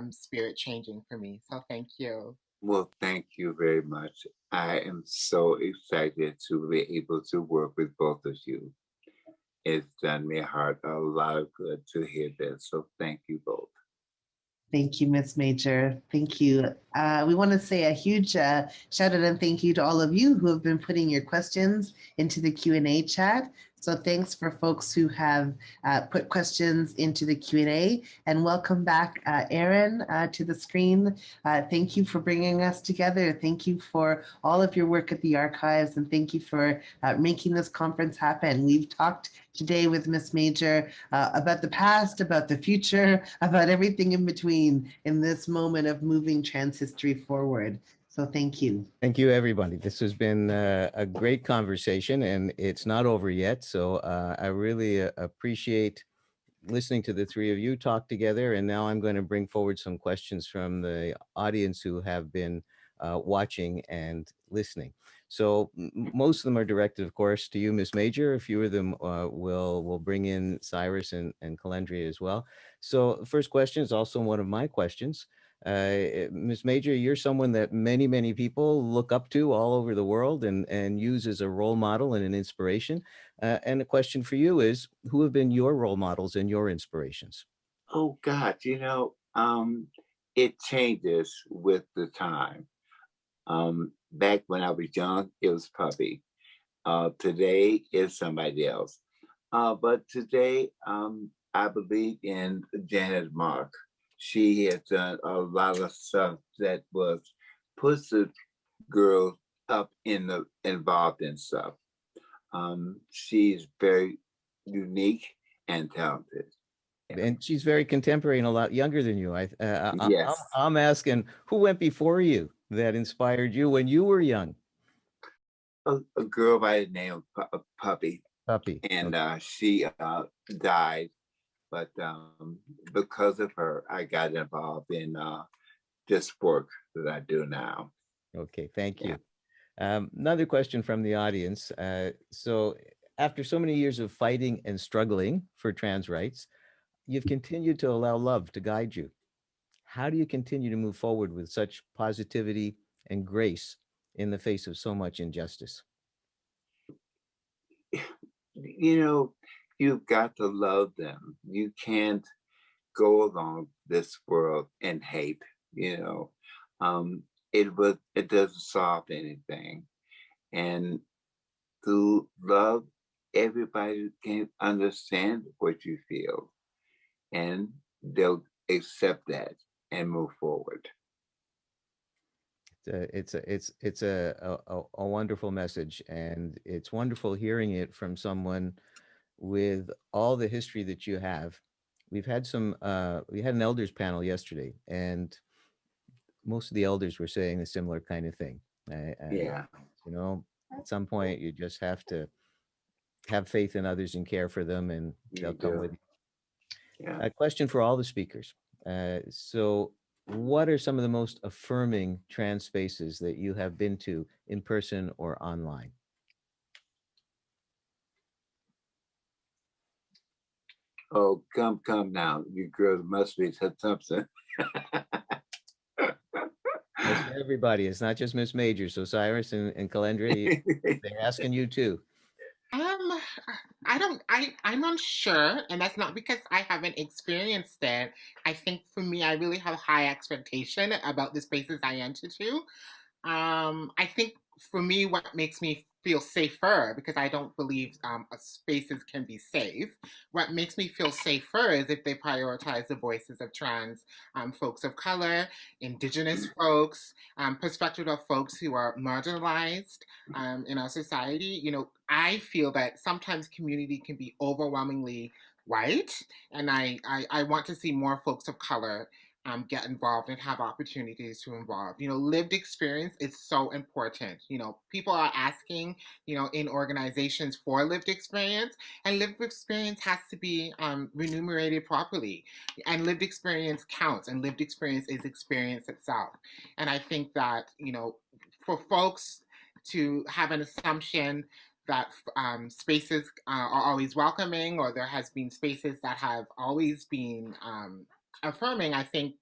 spirit changing for me, so thank you. Well, thank you very much. I am so excited to be able to work with both of you. It's done me heart a lot of good to hear this. So thank you both. Thank you, Miss Major. Thank you. We want to say a huge shout out and thank you to all of you who have been putting your questions into the Q&A chat. So thanks for folks who have put questions into the Q&A, and welcome back, Aaron, to the screen. Thank you for bringing us together. Thank you for all of your work at the archives, and thank you for making this conference happen. We've talked today with Miss Major about the past, about the future, about everything in between in this moment of moving trans history forward. So thank you. Thank you, everybody. This has been a great conversation, and it's not over yet. So I really appreciate listening to the three of you talk together. And now I'm going to bring forward some questions from the audience who have been watching and listening. So most of them are directed, of course, to you, Miss Major. A few of them will bring in Syrus and Kelendria as well. So the first question is also one of my questions. Ms. Major, you're someone that many people look up to all over the world and use as a role model and an inspiration. And the question for you is, who have been your role models and your inspirations? Oh God, it changes with the time. Back when I was young, it was Puppy. Today is somebody else. But today, I believe in Janet Mark. She has done a lot of stuff that puts the girls up involved in stuff. She's very unique and talented. And she's very contemporary and a lot younger than you. Yes. I'm asking, who went before you that inspired you when you were young? A girl by the name of Puppy. Puppy. And she died, but because of her, I got involved in this work that I do now. Okay, thank you. Another question from the audience. So after so many years of fighting and struggling for trans rights, you've continued to allow love to guide you. How do you continue to move forward with such positivity and grace in the face of so much injustice? You've got to love them. You can't go along this world and hate. It doesn't solve anything. And through love, everybody can understand what you feel, and they'll accept that and move forward. It's a wonderful message, and it's wonderful hearing it from someone with all the history that you have. We had an elders panel yesterday, and most of the elders were saying a similar kind of thing. Yeah. At some point you just have to have faith in others and care for them, and they'll come with you. Yeah. A question for all the speakers. So what are some of the most affirming trans spaces that you have been to in person or online? Oh, come now. You girls must be something. That's for everybody. It's not just Miss Major. So Cyrus and Kelendria, they're asking you too. Um, I'm unsure, and that's not because I haven't experienced it. I think for me, I really have high expectation about the spaces I enter to. I think for me, what makes me feel safer, because I don't believe spaces can be safe, what makes me feel safer is if they prioritize the voices of trans folks of color, indigenous folks, perspective of folks who are marginalized in our society. You know, I feel that sometimes community can be overwhelmingly white, and I want to see more folks of color get involved and have opportunities to involve. You know, lived experience is so important. You know, people are asking, you know, in organizations for lived experience, and lived experience has to be remunerated properly. And lived experience counts, and lived experience is experience itself. And I think that, you know, for folks to have an assumption that spaces are always welcoming, or there has been spaces that have always been affirming, I think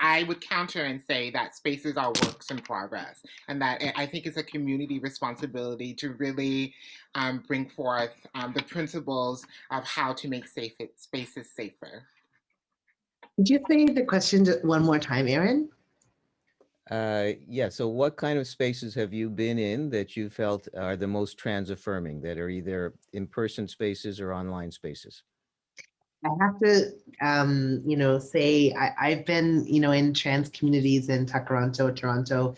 I would counter and say that spaces are works in progress, and that I think it's a community responsibility to really bring forth the principles of how to make spaces safer. Could you say the question one more time, Erin? Yeah. So what kind of spaces have you been in that you felt are the most trans affirming, that are either in-person spaces or online spaces? I have to, say I've been, in trans communities in Toronto,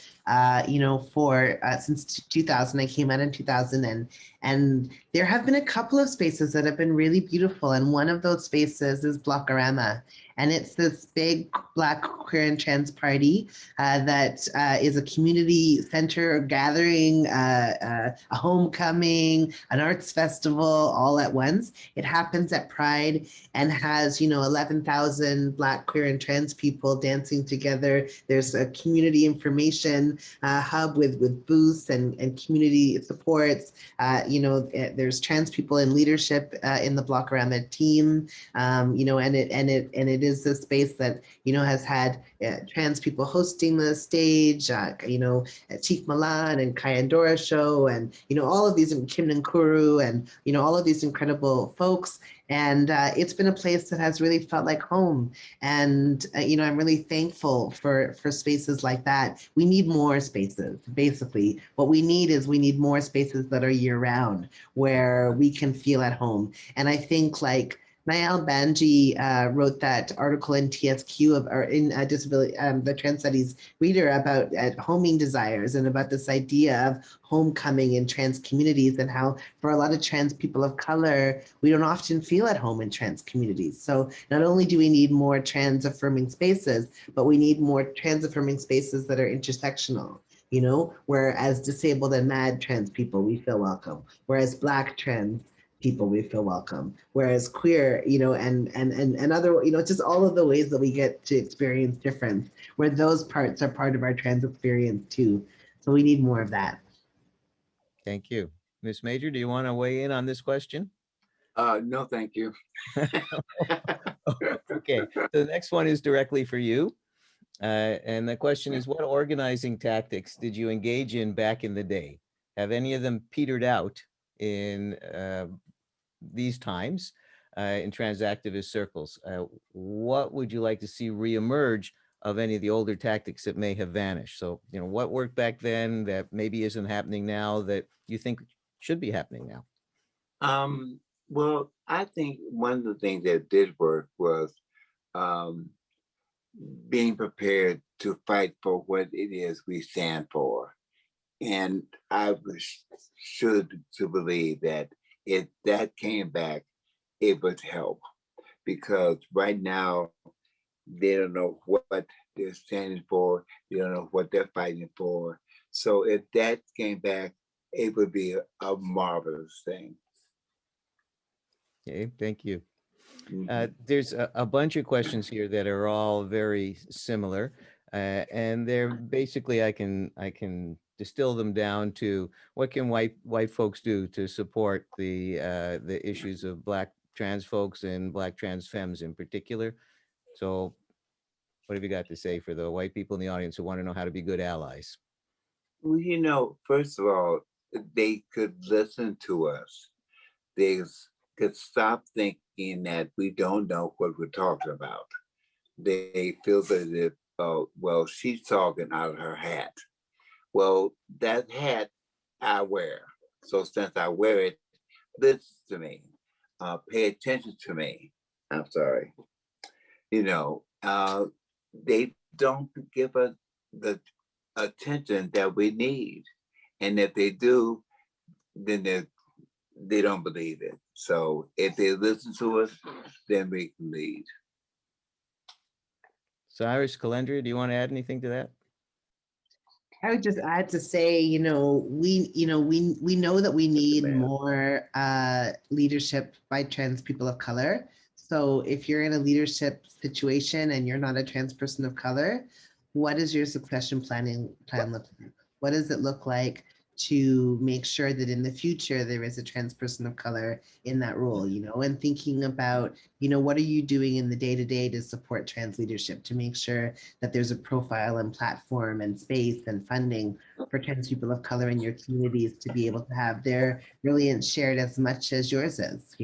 for since 2000. I came out in 2000, and there have been a couple of spaces that have been really beautiful. And one of those spaces is Blockorama, and it's this big Black queer and trans party that is a community center gathering, a homecoming, an arts festival, all at once. It happens at Pride and has 11,000 Black queer and trans people dancing together. There's a community information hub with booths and community supports. There's trans people in leadership in the Blockorama team. And it is a space that has had trans people hosting the stage. Chief Milan and Kayandora show, and all of these, Kim Nkuru, and all of these incredible folks. And it's been a place that has really felt like home. And, I'm really thankful for spaces like that. We need more spaces. Basically, what we need more spaces that are year round, where we can feel at home. And I think, like, Nael Banji wrote that article in TSQ or in Disability, the Trans Studies Reader, about homing desires, and about this idea of homecoming in trans communities, and how for a lot of trans people of color, we don't often feel at home in trans communities. So not only do we need more trans affirming spaces, but we need more trans affirming spaces that are intersectional. Where as disabled and mad trans people, we feel welcome. Whereas Black trans people, we feel welcome. Whereas queer, and other, just all of the ways that we get to experience difference, where those parts are part of our trans experience too. So we need more of that. Thank you. Ms. Major, do you want to weigh in on this question? No, thank you. Okay, the next one is directly for you. And the question is, what organizing tactics did you engage in back in the day? Have any of them petered out in these times in trans activist circles? What would you like to see reemerge of any of the older tactics that may have vanished? So, what worked back then that maybe isn't happening now that you think should be happening now? Well, I think one of the things that did work was um, being prepared to fight for what it is we stand for. And I was should to believe that if that came back, it would help, because right now they don't know what they're standing for. They don't know what they're fighting for. So if that came back, it would be a marvelous thing. Okay, thank you. Mhm. There's a bunch of questions here that are all very similar. and they're basically I can distill them down to what can white folks do to support the issues of Black trans folks and Black trans femmes in particular. So, what have you got to say for the white people in the audience who want to know how to be good allies? Well, first of all, they could listen to us. They could stop thinking that we don't know what we're talking about. They feel as if, oh, well, she's talking out of her hat. Well, that hat I wear. So since I wear it, listen to me. Pay attention to me. I'm sorry. You know, they don't give us the attention that we need. And if they do, then they don't believe it. So if they listen to us, then we can lead. Syrus, Kelendria, do you want to add anything to that? I would just add to say, we know that we need more leadership by trans people of color. So if you're in a leadership situation and you're not a trans person of color, what is your succession plan look like? What does it look like to make sure that in the future there is a trans person of color in that role, and thinking about, what are you doing in the day-to-day to support trans leadership, to make sure that there's a profile and platform and space and funding for trans people of color in your communities to be able to have their brilliance shared as much as yours is,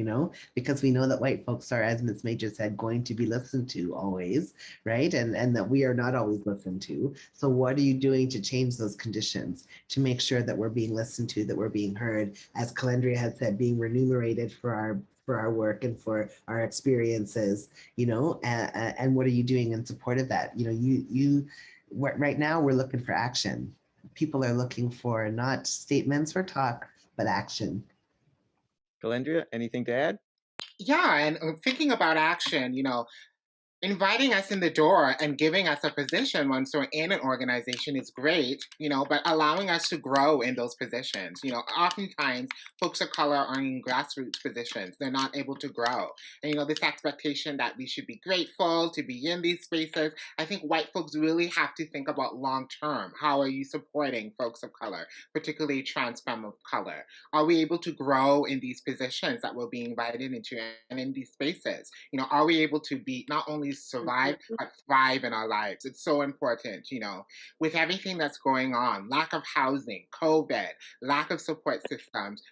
because we know that white folks are, as Ms. Major said, going to be listened to always, right? And that we are not always listened to. So what are you doing to change those conditions, to make sure that we're being listened to, that we're being heard, as Kelendria had said, being remunerated for our work and for our experiences, and what are you doing in support of that? Right now we're looking for action. People are looking for not statements or talk, but action. Kelendria, anything to add? Yeah, and thinking about action, inviting us in the door and giving us a position once we're in an organization is great, but allowing us to grow in those positions. Oftentimes folks of color are in grassroots positions. They're not able to grow. And, this expectation that we should be grateful to be in these spaces, I think white folks really have to think about long term. How are you supporting folks of color, particularly trans femmes of color? Are we able to grow in these positions that we're being invited into and in these spaces? Are we able to be not only survive but thrive in our lives? It's so important, with everything that's going on, lack of housing, COVID, lack of support systems,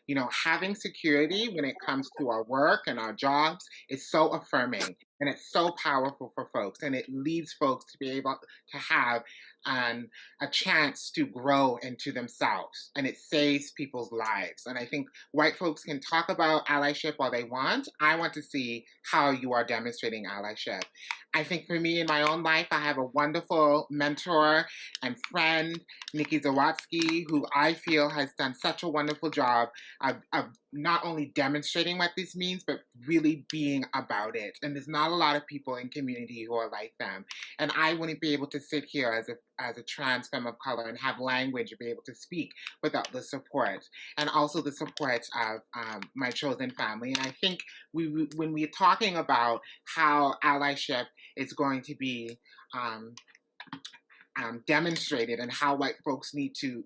having security when it comes to our work and our jobs is so affirming and it's so powerful for folks, and it leads folks to be able to have a chance to grow into themselves, and it saves people's lives. And I think white folks can talk about allyship all they want. I want to see how you are demonstrating allyship. I think for me in my own life, I have a wonderful mentor and friend, Nikki Zawatsky, who I feel has done such a wonderful job of not only demonstrating what this means, but really being about it. And there's not a lot of people in community who are like them. And I wouldn't be able to sit here as a trans femme of color and have language to be able to speak without the support, and also the support of my chosen family. And I think when we're talking about how allyship is going to be demonstrated and how white folks need to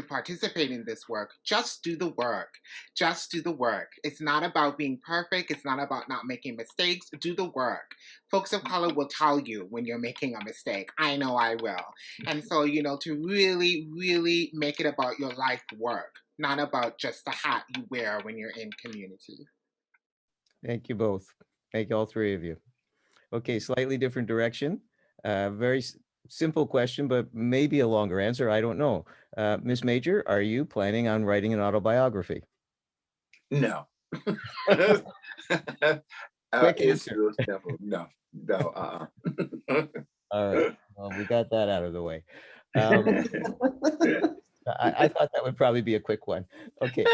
participate in this work, just do the work. Just do the work. It's not about being perfect. It's not about not making mistakes. Do the work. Folks of color will tell you when you're making a mistake. I know I will. And so, to really, really make it about your life work, not about just the hat you wear when you're in community. Thank you both. Thank you, all three of you. Okay, slightly different direction. Very simple question, but maybe a longer answer. I don't know. Ms. Major, are you planning on writing an autobiography? No. Quick It's answer. real simple. No. All right. Well, we got that out of the way. I thought that would probably be a quick one. Okay.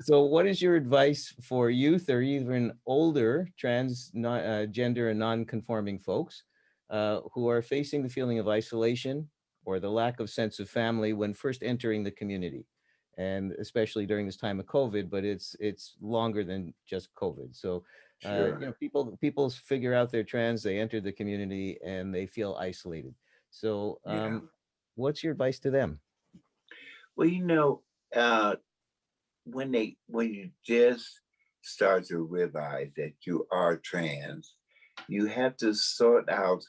So what is your advice for youth or even older gender and non-conforming folks who are facing the feeling of isolation or the lack of sense of family when first entering the community? And especially during this time of COVID, but it's longer than just COVID. So Sure. People figure out they're trans, they enter the community, and they feel isolated. So, Yeah. what's your advice to them? Well, uh, when you just start to realize that you are trans, you have to sort out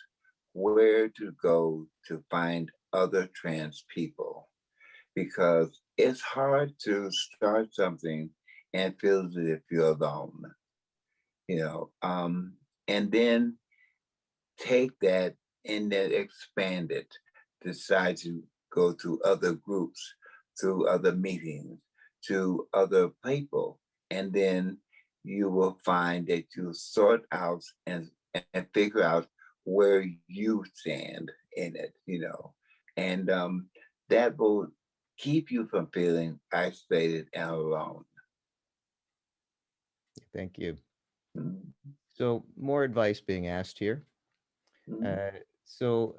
where to go to find other trans people, because it's hard to start something and feel as if you're alone, you know. And then take that and then expand it, decide to go to other groups, to other meetings, to other people, and then you will find that you sort out and figure out where you stand in it, and that will keep you from feeling isolated and alone. Thank you. Mhm. So, more advice being asked here. Mhm. Uh, so,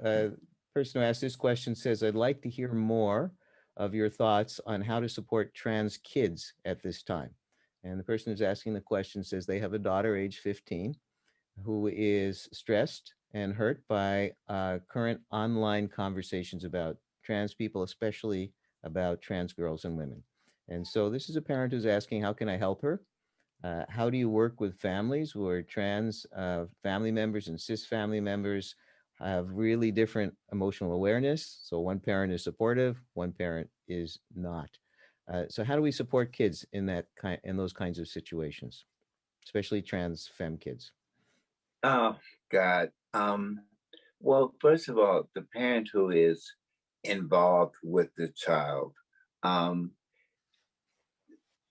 person who asked this question says, I'd like to hear more of your thoughts on how to support trans kids at this time. And the person who's asking the question says they have a daughter, age 15, who is stressed and hurt by current online conversations about trans people, especially about trans girls and women. And so this is a parent who's asking, how can I help her? How do you work with families where trans family members and cis family members have really different emotional awareness? So one parent is supportive, one parent is not. So how do we support kids in those kinds of situations, especially trans femme kids? Oh God. Well, first of all, the parent who is involved with the child, um,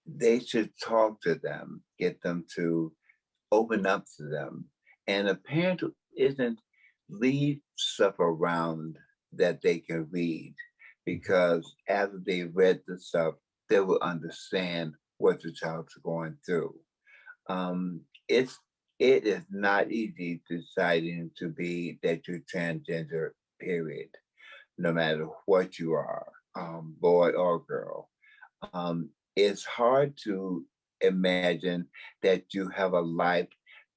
they should talk to them, get them to open up to them. And a parent who isn't, leave stuff around that they can read, because after they read the stuff, they will understand what the child's going through. Um, it's it is not easy deciding to be that you're transgender, period, no matter what you are, boy or girl. It's hard to imagine that you have a life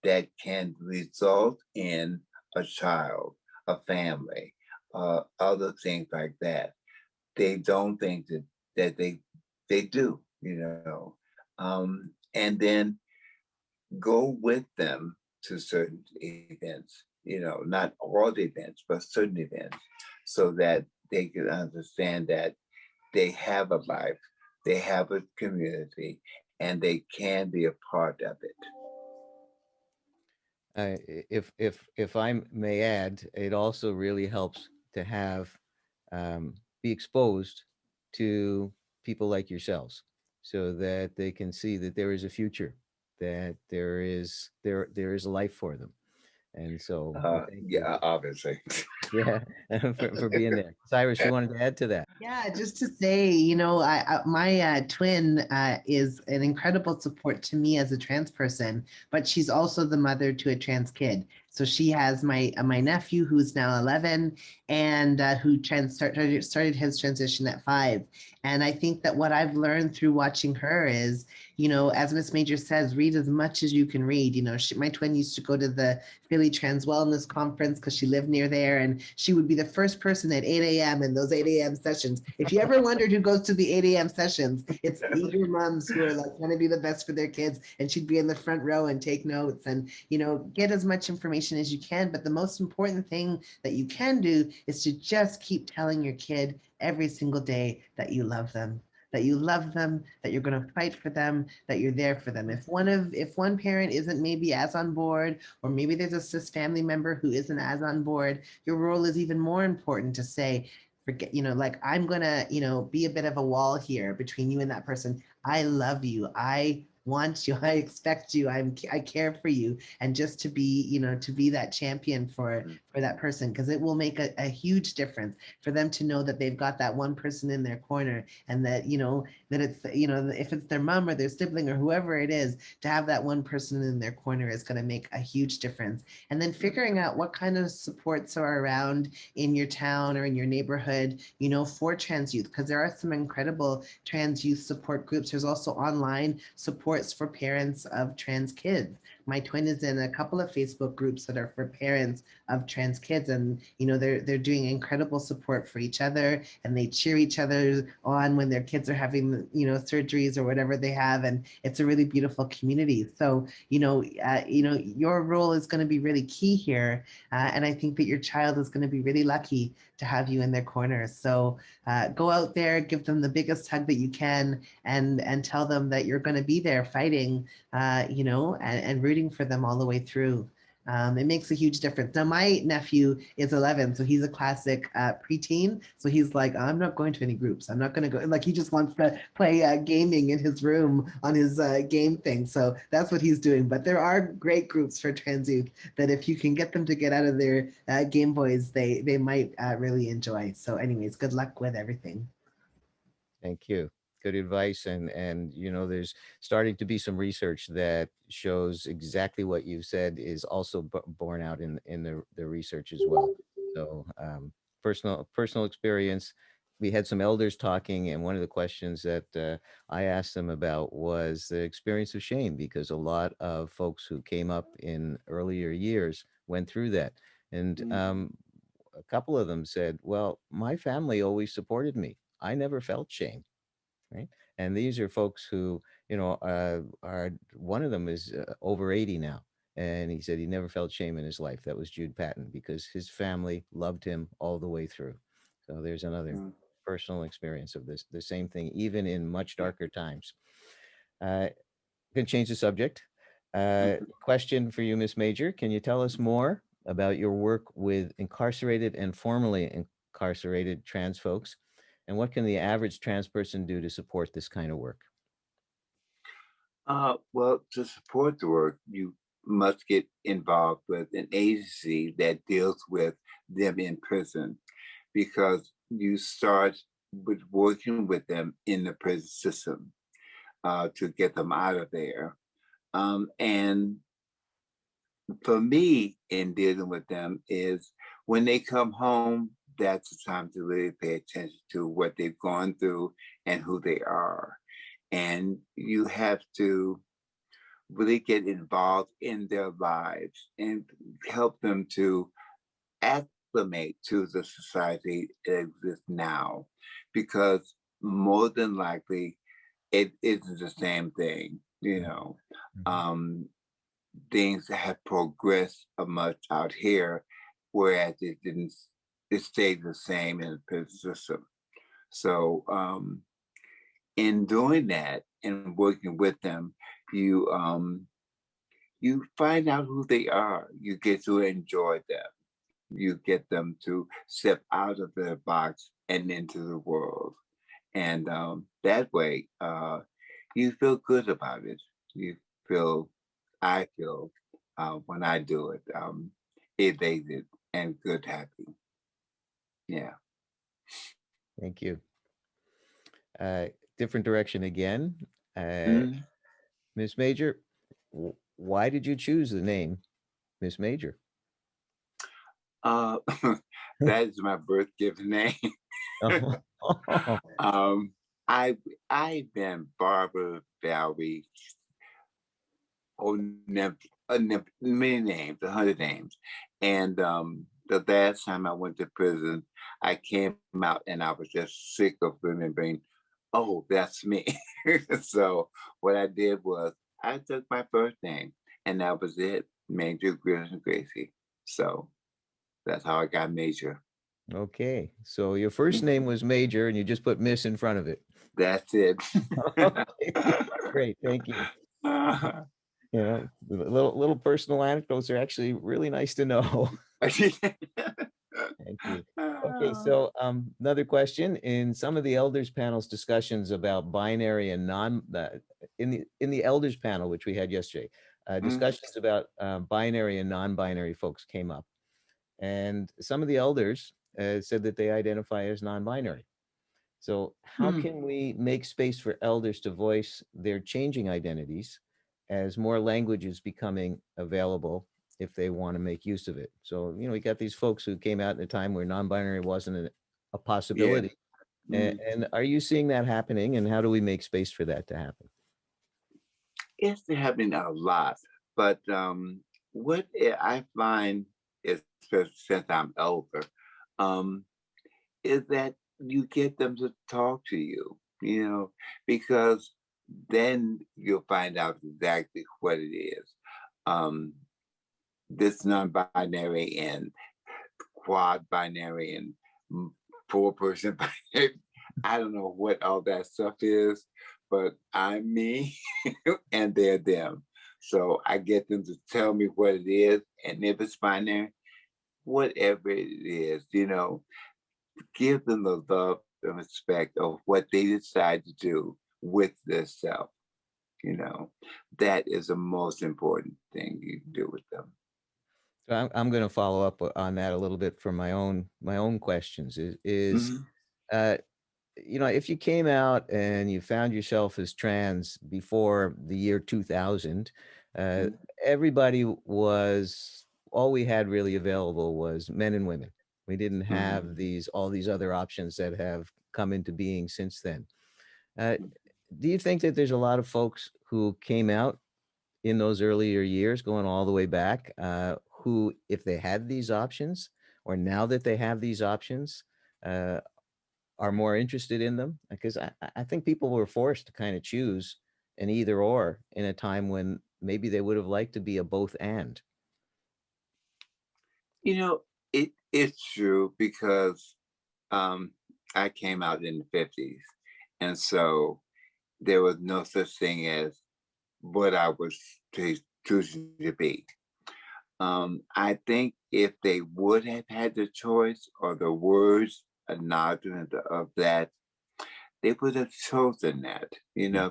that can result in a child, a family, other things like that. They don't think that they do, and then go with them to certain events, not all the events, but certain events, so that they can understand that they have a life, they have a community, and they can be a part of it. If I may add, it also really helps to have be exposed to people like yourselves, so that they can see that there is a future, that there is a life for them. And so, thank you. Yeah, obviously. Yeah, for being there. Cyrus, you wanted to add to that? Yeah, just to say, my twin is an incredible support to me as a trans person, but she's also the mother to a trans kid. So she has my nephew who's now 11 and who started his transition at 5. And I think that what I've learned through watching her is, as Miss Major says, read as much as you can read. My twin used to go to the Philly Trans Wellness Conference because she lived near there, and she would be the first person at 8 a.m. in those 8 a.m. sessions. If you ever wondered who goes to the 8 a.m. sessions, it's eager moms who are like trying to be the best for their kids, and she'd be in the front row and take notes and get as much information as you can. But the most important thing that you can do is to just keep telling your kid every single day that you love them, that you love them, that you're going to fight for them, that you're there for them. If one parent isn't maybe as on board, or maybe there's a cis family member who isn't as on board, your role is even more important to say, forget, like, I'm going to, be a bit of a wall here between you and that person. I love you. I want you. I expect you. I care for you. And just to be, to be that champion for that person, because it will make a huge difference for them to know that they've got that one person in their corner, and that, that it's, if it's their mom or their sibling or whoever it is, to have that one person in their corner is going to make a huge difference. And then figuring out what kind of supports are around in your town or in your neighborhood, for trans youth, because there are some incredible trans youth support groups. There's also online supports for parents of trans kids. my twin is in a couple of Facebook groups that are for parents of trans kids, and they're doing incredible support for each other, and they cheer each other on when their kids are having surgeries or whatever they have, and it's a really beautiful community. So your role is going to be really key here, and I think that your child is going to be really lucky to have you in their corner. So go out there, give them the biggest hug that you can, and tell them that you're going to be there fighting, and rooting for them all the way through. It makes a huge difference. Now, my nephew is 11, so he's a classic preteen. So he's like, I'm not going to any groups. I'm not going to go. Like, he just wants to play gaming in his room on his game thing. So that's what he's doing. But there are great groups for trans youth that if you can get them to get out of their Game Boys, they might really enjoy. So anyways, good luck with everything. Thank you. Good advice. And there's starting to be some research that shows exactly what you said is also borne out in the research as well. So personal experience. We had some elders talking, and one of the questions that I asked them about was the experience of shame, because a lot of folks who came up in earlier years went through that. And a couple of them said, well, my family always supported me. I never felt shame. Right. And these are folks who, are, one of them is over 80 now. And he said he never felt shame in his life. That was Jude Patton, because his family loved him all the way through. So there's another personal experience of this, the same thing, even in much darker times. Going to change the subject. Question for you, Miss Major. Can you tell us more about your work with incarcerated and formerly incarcerated trans folks? And what can the average trans person do to support this kind of work? Well, to support the work, you must get involved with an agency that deals with them in prison, because you start with working with them in the prison system to get them out of there. And for me, in dealing with them, is when they come home, that's the time to really pay attention to what they've gone through and who they are. And you have to really get involved in their lives and help them to acclimate to the society that exists now, because more than likely it isn't the same thing. Things have progressed much out here, whereas it didn't. It stayed the same in the prison system. So, in doing that and working with them, you you find out who they are. You get to enjoy them. You get them to step out of their box and into the world, and that way, you feel good about it. You feel, I feel, when I do it, elated and good, happy. Yeah. Thank you. Different direction again. Mm. Miss Major, why did you choose the name Miss Major? Uh, that is my birth given name. um, I've been Barbara, Valerie, many names, 100 names, and the last time I went to prison, I came out and I was just sick of remembering, oh, that's me. So what I did was I took my first name, and that was it, Major Grierson Gracie. So that's how I got Major. Okay, so your first name was Major and you just put Miss in front of it. That's it. Okay. Great, thank you. Little personal anecdotes are actually really nice to know. Thank you. Okay, so another question. In some of the elders panel's discussions about binary and in the elders panel, which we had yesterday, discussions about binary and non-binary folks came up, and some of the elders said that they identify as non-binary. So how can we make space for elders to voice their changing identities as more language is becoming available if they want to make use of it? So, we got these folks who came out in a time where non-binary wasn't a possibility. Yeah. And are you seeing that happening? And how do we make space for that to happen? It's happening a lot. But what I find, especially since I'm older, um, is that you get them to talk to you, because then you'll find out exactly what it is. Um, this non-binary and quad binary and four-person binary. I don't know what all that stuff is, but I'm me and they're them. So I get them to tell me what it is, and if it's binary, whatever it is, give them the love and respect of what they decide to do with their self. You know, that is the most important thing you can do with them. So I'm going to follow up on that a little bit for my own questions. Is Mhm. uh, if you came out and you found yourself as trans before the year 2000, uh, Mhm. everybody was all we had really available was men and women. We didn't have Mhm. all these other options that have come into being since then. Uh, do you think that there's a lot of folks who came out in those earlier years, going all the way back, who, if they had these options, or now that they have these options, uh, are more interested in them? Because I think people were forced to kind of choose an either or in a time when maybe they would have liked to be a both and. You know, it's true because um, I came out in the 50s. And so there was no such thing as what I was choosing to be. I think if they would have had the choice or the words acknowledgement of that, they would have chosen that,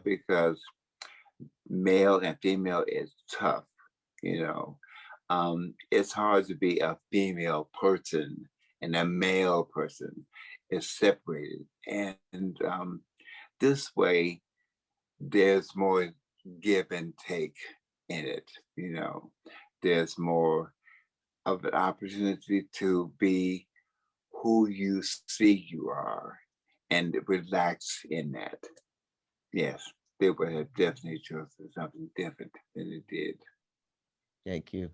because male and female is tough, you know. It's hard to be a female person and a male person is separated. And this way, there's more give and take in it, you know. There's more of an opportunity to be who you see you are and relax in that. Yes, they would have definitely chosen something different than it did. Thank you.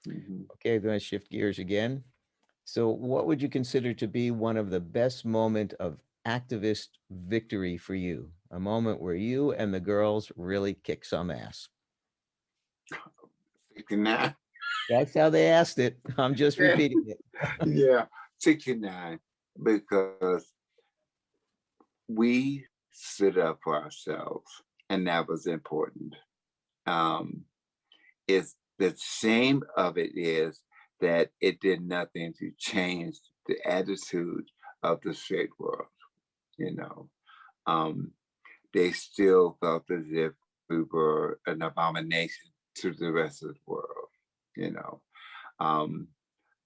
Mhm. Okay, I'm going to shift gears again. So, what would you consider to be one of the best moment of activist victory for you? A moment where you and the girls really kick some ass. 69. That's how they asked it. I'm just repeating it. Yeah, 69, because we stood up for ourselves, and that was important. Um, it's the shame of it is that it did nothing to change the attitude of the straight world, you know. Um, they still felt as if we were an abomination to the rest of the world, you know. Um,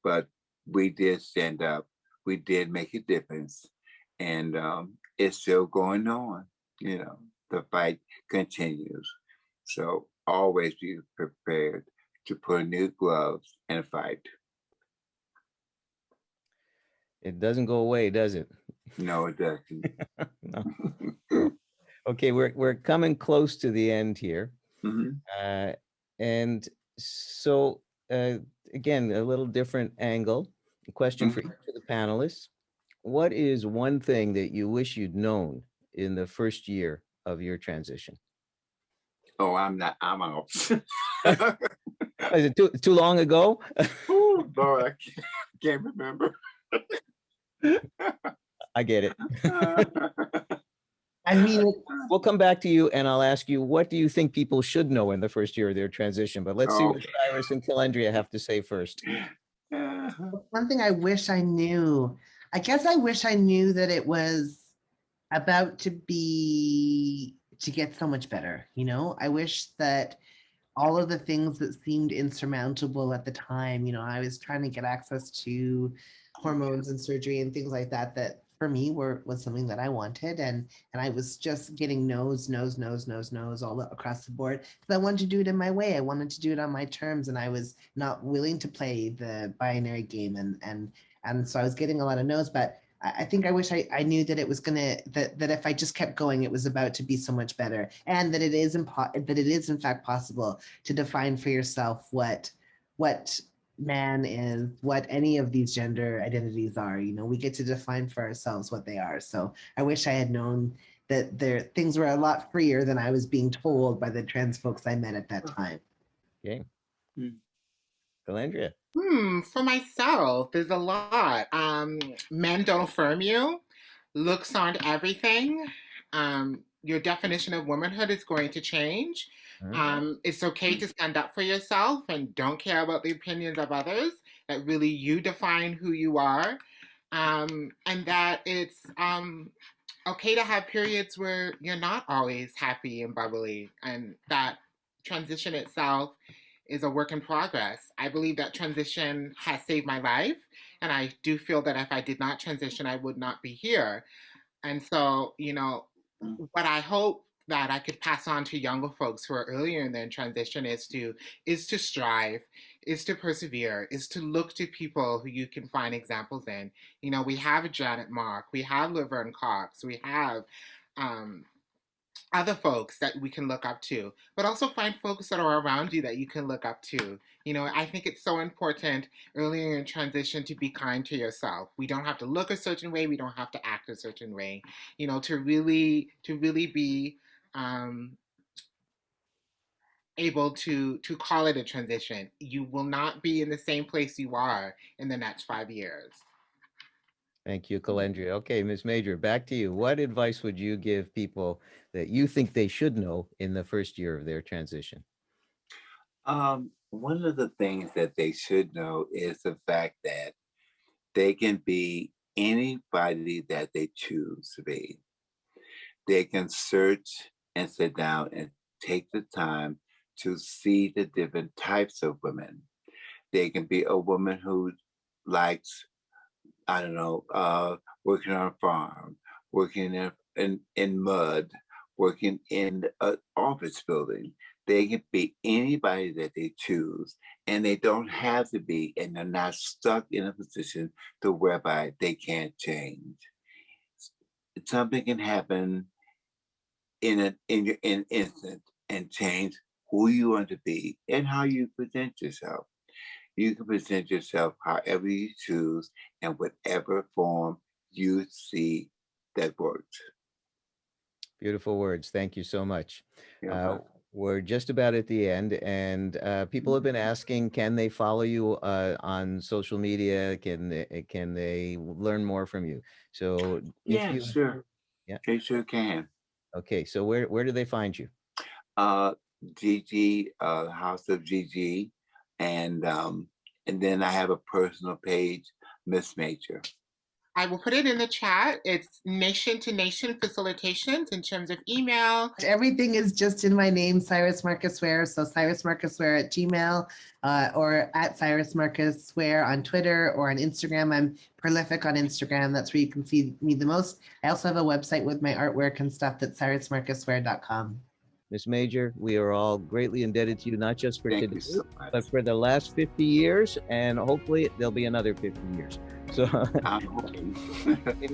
but we did stand up, we did make a difference, and it's still going on, you know. The fight continues. So always be prepared to put on new gloves and fight. It doesn't go away, does it? No, it doesn't. No. Okay, we're coming close to the end here. Mhm. Uh, and so, again, a little different angle. A question for each Mhm. of the panelists. What is one thing that you wish you'd known in the first year of your transition? Oh, I'm not. I'm out. Is it too long ago? Oh Lord, can't remember. I get it. I mean, We'll come back to you and I'll ask you, what do you think people should know in the first year of their transition? But let's see what Okay. Syrus and Kelendria have to say first. one thing I wish I knew, I guess I wish I knew that it was about to get so much better. I wish that all of the things that seemed insurmountable at the time, I was trying to get access to hormones and surgery and things like that, that for me was something that I wanted. And I was just getting no's all across the board because I wanted to do it in my way. I wanted to do it on my terms, and I was not willing to play the binary game. And so I was getting a lot of no's, but I think I wish I knew that it was that if I just kept going, it was about to be so much better, and that it is in fact possible to define for yourself what man is, what any of these gender identities are. We get to define for ourselves what they are. So I wish I had known that things were a lot freer than I was being told by the trans folks I met at that time. Okay. Kelendria. For myself, there's a lot. Men don't affirm you. Looks aren't everything. Your definition of womanhood is going to change. It's okay to stand up for yourself and don't care about the opinions of others. That really you define who you are. And that it's okay to have periods where you're not always happy and bubbly, and that transition itself is a work in progress. I believe that transition has saved my life, and I do feel that if I did not transition, I would not be here. And so, what I hope that I could pass on to younger folks who are earlier in their transition is to strive, is to persevere, is to look to people who you can find examples in. We have Janet Mock, we have Laverne Cox, we have other folks that we can look up to, but also find folks that are around you that you can look up to. I think it's so important earlier in transition to be kind to yourself. We don't have to look a certain way. We don't have to act a certain way, to really be able to call it a transition. You will not be in the same place you are in the next 5 years. Thank you, Kelendria. Okay, Ms. Major, back to you. What advice would you give people that you think they should know in the first year of their transition? One of the things that they should know is the fact that they can be anybody that they choose to be. They can search and sit down and take the time to see the different types of women. They can be a woman who likes, I don't know, working on a farm, working in mud, working in an office building. They can be anybody that they choose, and they don't have to be, and they're not stuck in a position to whereby they can't change. Something can happen in an instant and change who you want to be and how you present yourself. You can present yourself however you choose and whatever form you see that works. Beautiful words. Thank you so much. We're just about at the end, and people have been asking, can they follow you on social media? Can they learn more from you? So sure. Yeah, they sure can. Okay, so where do they find you? Gigi, House of Gigi, and then I have a personal page, Miss Major. I will put it in the chat. It's nation to nation facilitations in terms of email. Everything is just in my name, Syrus Marcus Ware. So Syrus Marcus Ware at Gmail or at Syrus Marcus Ware on Twitter or on Instagram. I'm prolific on Instagram. That's where you can see me the most. I also have a website with my artwork and stuff that's cyrusmarcusware.com. Ms. Major, we are all greatly indebted to you, not just for Thank today, you so much. but for the last 50 years, and hopefully there'll be another 50 years. So I'm hoping.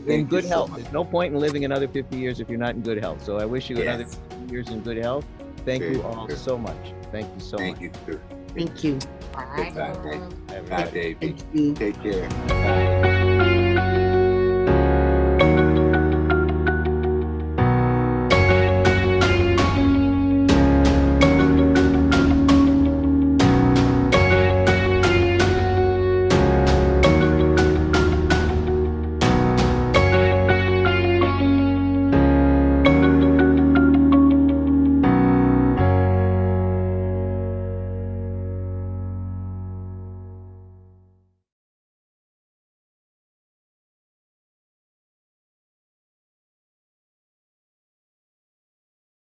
in good health. There's no point in living another 50 years if you're not in good health. So I wish you another 50 years in good health. Thank you all so much. Thank you so much. Thank you, too. Thank you. All right. Bye, baby. Thank you. Take care. Bye.